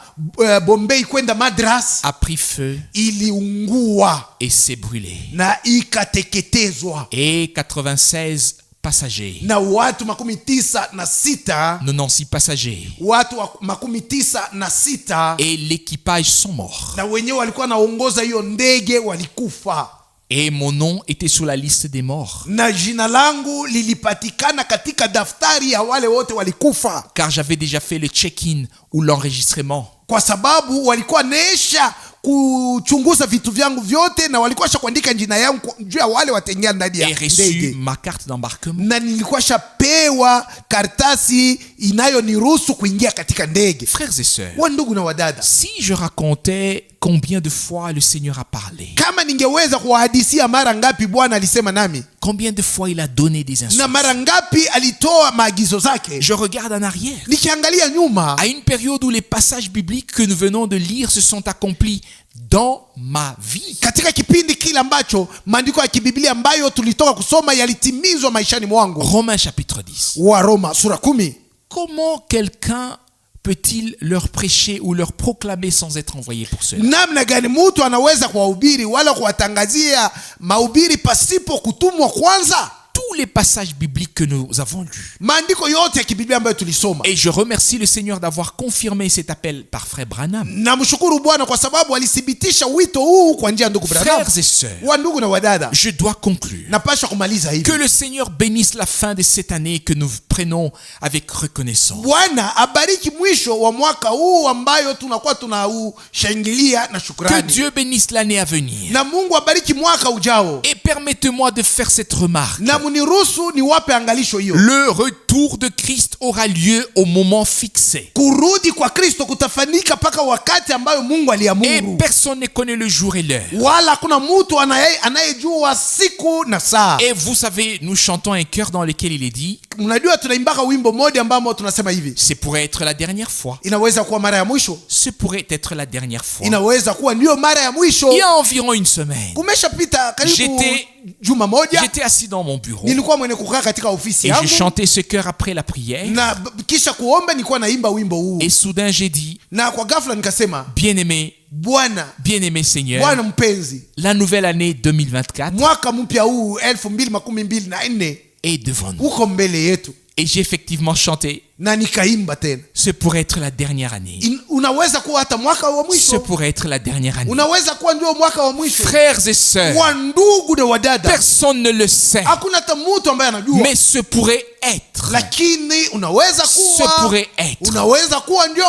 Bombay kwenda Madras, a pris feu iliungua et s'est brûlé. na ikateketezwa, Et 96 passagers, na watu 96, 96 passagers watu 96 et l'équipage sont morts. na wenyewe walikuwa naongoza hiyo ndege walikufa. Et mon nom était sur la liste des morts. na jina langu lilipatikana katika daftari ya wale wote walikufa, Car j'avais déjà fait le check-in ou l'enregistrement. kwa sababu walikuwa nesha kuchunguza vitu vyangu vyote na walikuwa kuandika jina yangu juu ya wale wataingia ndani ya Et reçu ndege, ma carte d'embarquement. na nilikuwa shapewa karatasi inayoniruhusu kuingia katika ndege. Frères et sœurs, Wa ndugu na wadada, si je racontais combien de fois le Seigneur a parlé, kama ningeweza kuwahadisia mara ngapi Bwana alisema nami combien de fois il a donné des na instructions, mara ngapi alitoa maagizo zake, je regarde en arrière, nikiangalia nyuma, à une période où les passages bibliques que nous venons de lire se sont accomplis dans ma vie. katika kipindi kile ambacho maandiko ya kibiblia ambayo tulitoka kusoma yalitimizwa maishani mwangu. Romains chapitre 10. Wa Roma sura 10. Comment quelqu'un peut-il leur prêcher ou leur proclamer sans être envoyé pour cela? Namna gani mtu anaweza kuwahubiri wala kuwatangazia mahubiri pasipo kutumwa kwanza? Tous les passages bibliques que nous avons lus. Maandiko yote ya kibiblia ambayo tulisoma. Et je remercie le Seigneur d'avoir confirmé cet appel par frère Branham. Namshukuru Bwana kwa sababu alithibitisha wito huu kwa njia ya ndugu Branham. Frères et sœurs, Wa ndugu na wadada, je dois conclure. napasha kumaliza hivi. Que le Seigneur bénisse la fin de cette année que nous prenons avec reconnaissance. Bwana abariki mwisho wa mwaka huu ambayo tunakuwa tunaushangilia na Que shukrani. Dieu bénisse l'année à venir. Na Mungu abariki mwaka ujao. Et permettez-moi de faire cette remarque. Na muniruhusu niwape angalisho hiyo. Le retour de Christ aura lieu au moment fixé. Kurudi kwa Kristo kutafanyika paka wakati ambayo Mungu Et aliamuru. personne ne connaît le jour et l'heure. Wala kuna mtu anayejua siku na saa. Et vous savez, nous chantons un chœur dans lequel il est dit, Mnajua tunaimbaka wimbo moja ambao tunasema hivi. ce pourrait être la dernière fois. Inaweza kuwa mara ya mwisho. Ce pourrait être la dernière fois. Inaweza kuwa ndio mara ya mwisho. Il y a environ une semaine, Kumeshapita karibu J'étais- juma moja. j'étais assis dans mon bureau Nilikuwa mwenye kukaa katika ofisi et je yangu. chantais ce chœur après la prière. Na kisha kuomba nilikuwa naimba wimbo huu. Et soudain j'ai dit, Na kwa ghafla nikasema, bien-aimé Bwana Seigneur, mpenzi, la nouvelle année 2024 mwaka mpya huu 2024 est devant nous. uko mbele yetu. Et j'ai effectivement chanté, Na nikaimba tena. ce pourrait être la dernière année. Unaweza kuwa hata mwaka wa Ce mwisho. pourrait être la dernière année. Unaweza kuwa ndio mwaka wa mwisho. Frères et sœurs, Wa ndugu na wadada, personne ne le sait, hakuna hata mtu ambaye anajua. mais ce pourrait être. Lakini unaweza Ce kuwa, pourrait être. unaweza kuwa ndio.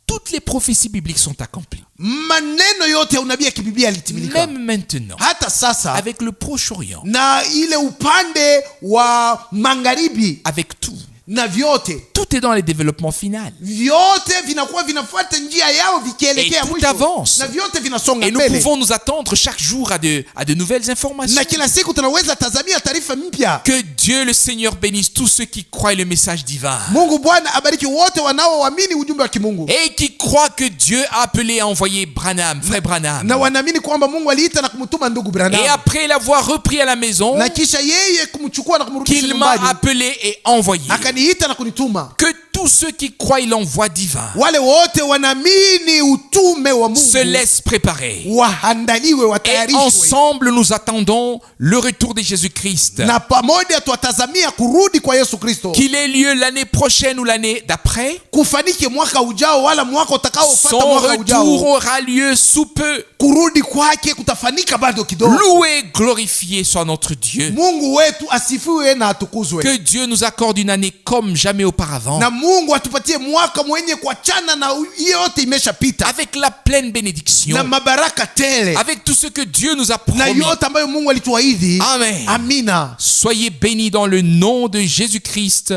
Toutes les prophéties bibliques sont accomplies. Maneno yote ya unabii ya kibiblia yalitimilika. Même maintenant, Hata sasa avec le Proche-Orient, na ile upande wa magharibi avec tout. na vyote Tout est dans les développements finaux. vyote vinakuwa vinafuata njia yao vikielekea Et tout mwisho. avance. Na vyote vinasonga Et nous mbele. pouvons nous attendre chaque jour à de nouvelles informations. Na kila siku tunaweza tazamia taarifa mpya. Que Dieu le Seigneur bénisse tous ceux qui croient le message divin. Mungu Bwana abariki wote wanaoamini ujumbe wa kimungu. Et qui croient que Dieu a appelé à envoyer Branham, frère Branham. Na wanaamini kwamba Mungu aliita na kumtuma ndugu Branham. Et après l'avoir repris à la maison, Na kisha yeye kumchukua na kumrudisha qu'il m'a nyumbani. appelé et envoyé. Akaniita na kunituma. Que tous ceux qui croient l'envoi divin Wale wote wanaamini utume wa Mungu se laissent préparer. waandaliwe, Et watayarishwe. ensemble, nous attendons le retour de Jésus-Christ. Na pamoja tuwatazamia kurudi kwa Yesu Kristo. Qu'il ait lieu l'année prochaine ou l'année d'après, Kufanike mwaka ujao wala mwaka utakaofuata son mwaka retour ujao. aura lieu sous peu. Kurudi kwake kutafanika bado kidogo. Loué, glorifié soit notre Dieu. Mungu wetu asifiwe na atukuzwe. Que Dieu nous accorde une année comme jamais auparavant, Na Mungu atupatie mwaka mwenye kuachana na yote imeshapita. avec la pleine Na bénédiction, mabaraka tele. avec tout ce que Dieu nous a Na promis. yote ambayo Mungu alituahidi. Amen. Amina. Soyez bénis dans le nom de Jésus-Christ,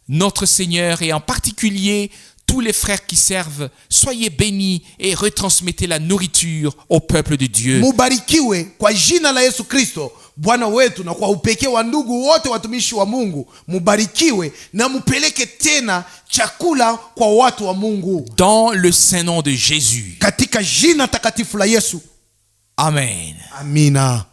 notre Seigneur, et en particulier tous les frères qui servent. Soyez bénis et retransmettez la nourriture au peuple de Dieu. Mubarikiwe kwa jina la Yesu Kristo Bwana wetu, na kwa upekee wa ndugu wote watumishi wa Mungu. Mubarikiwe na mupeleke tena chakula kwa watu wa Mungu Dans le saint nom de Jésus. katika jina takatifu la Yesu. Amen. Amina.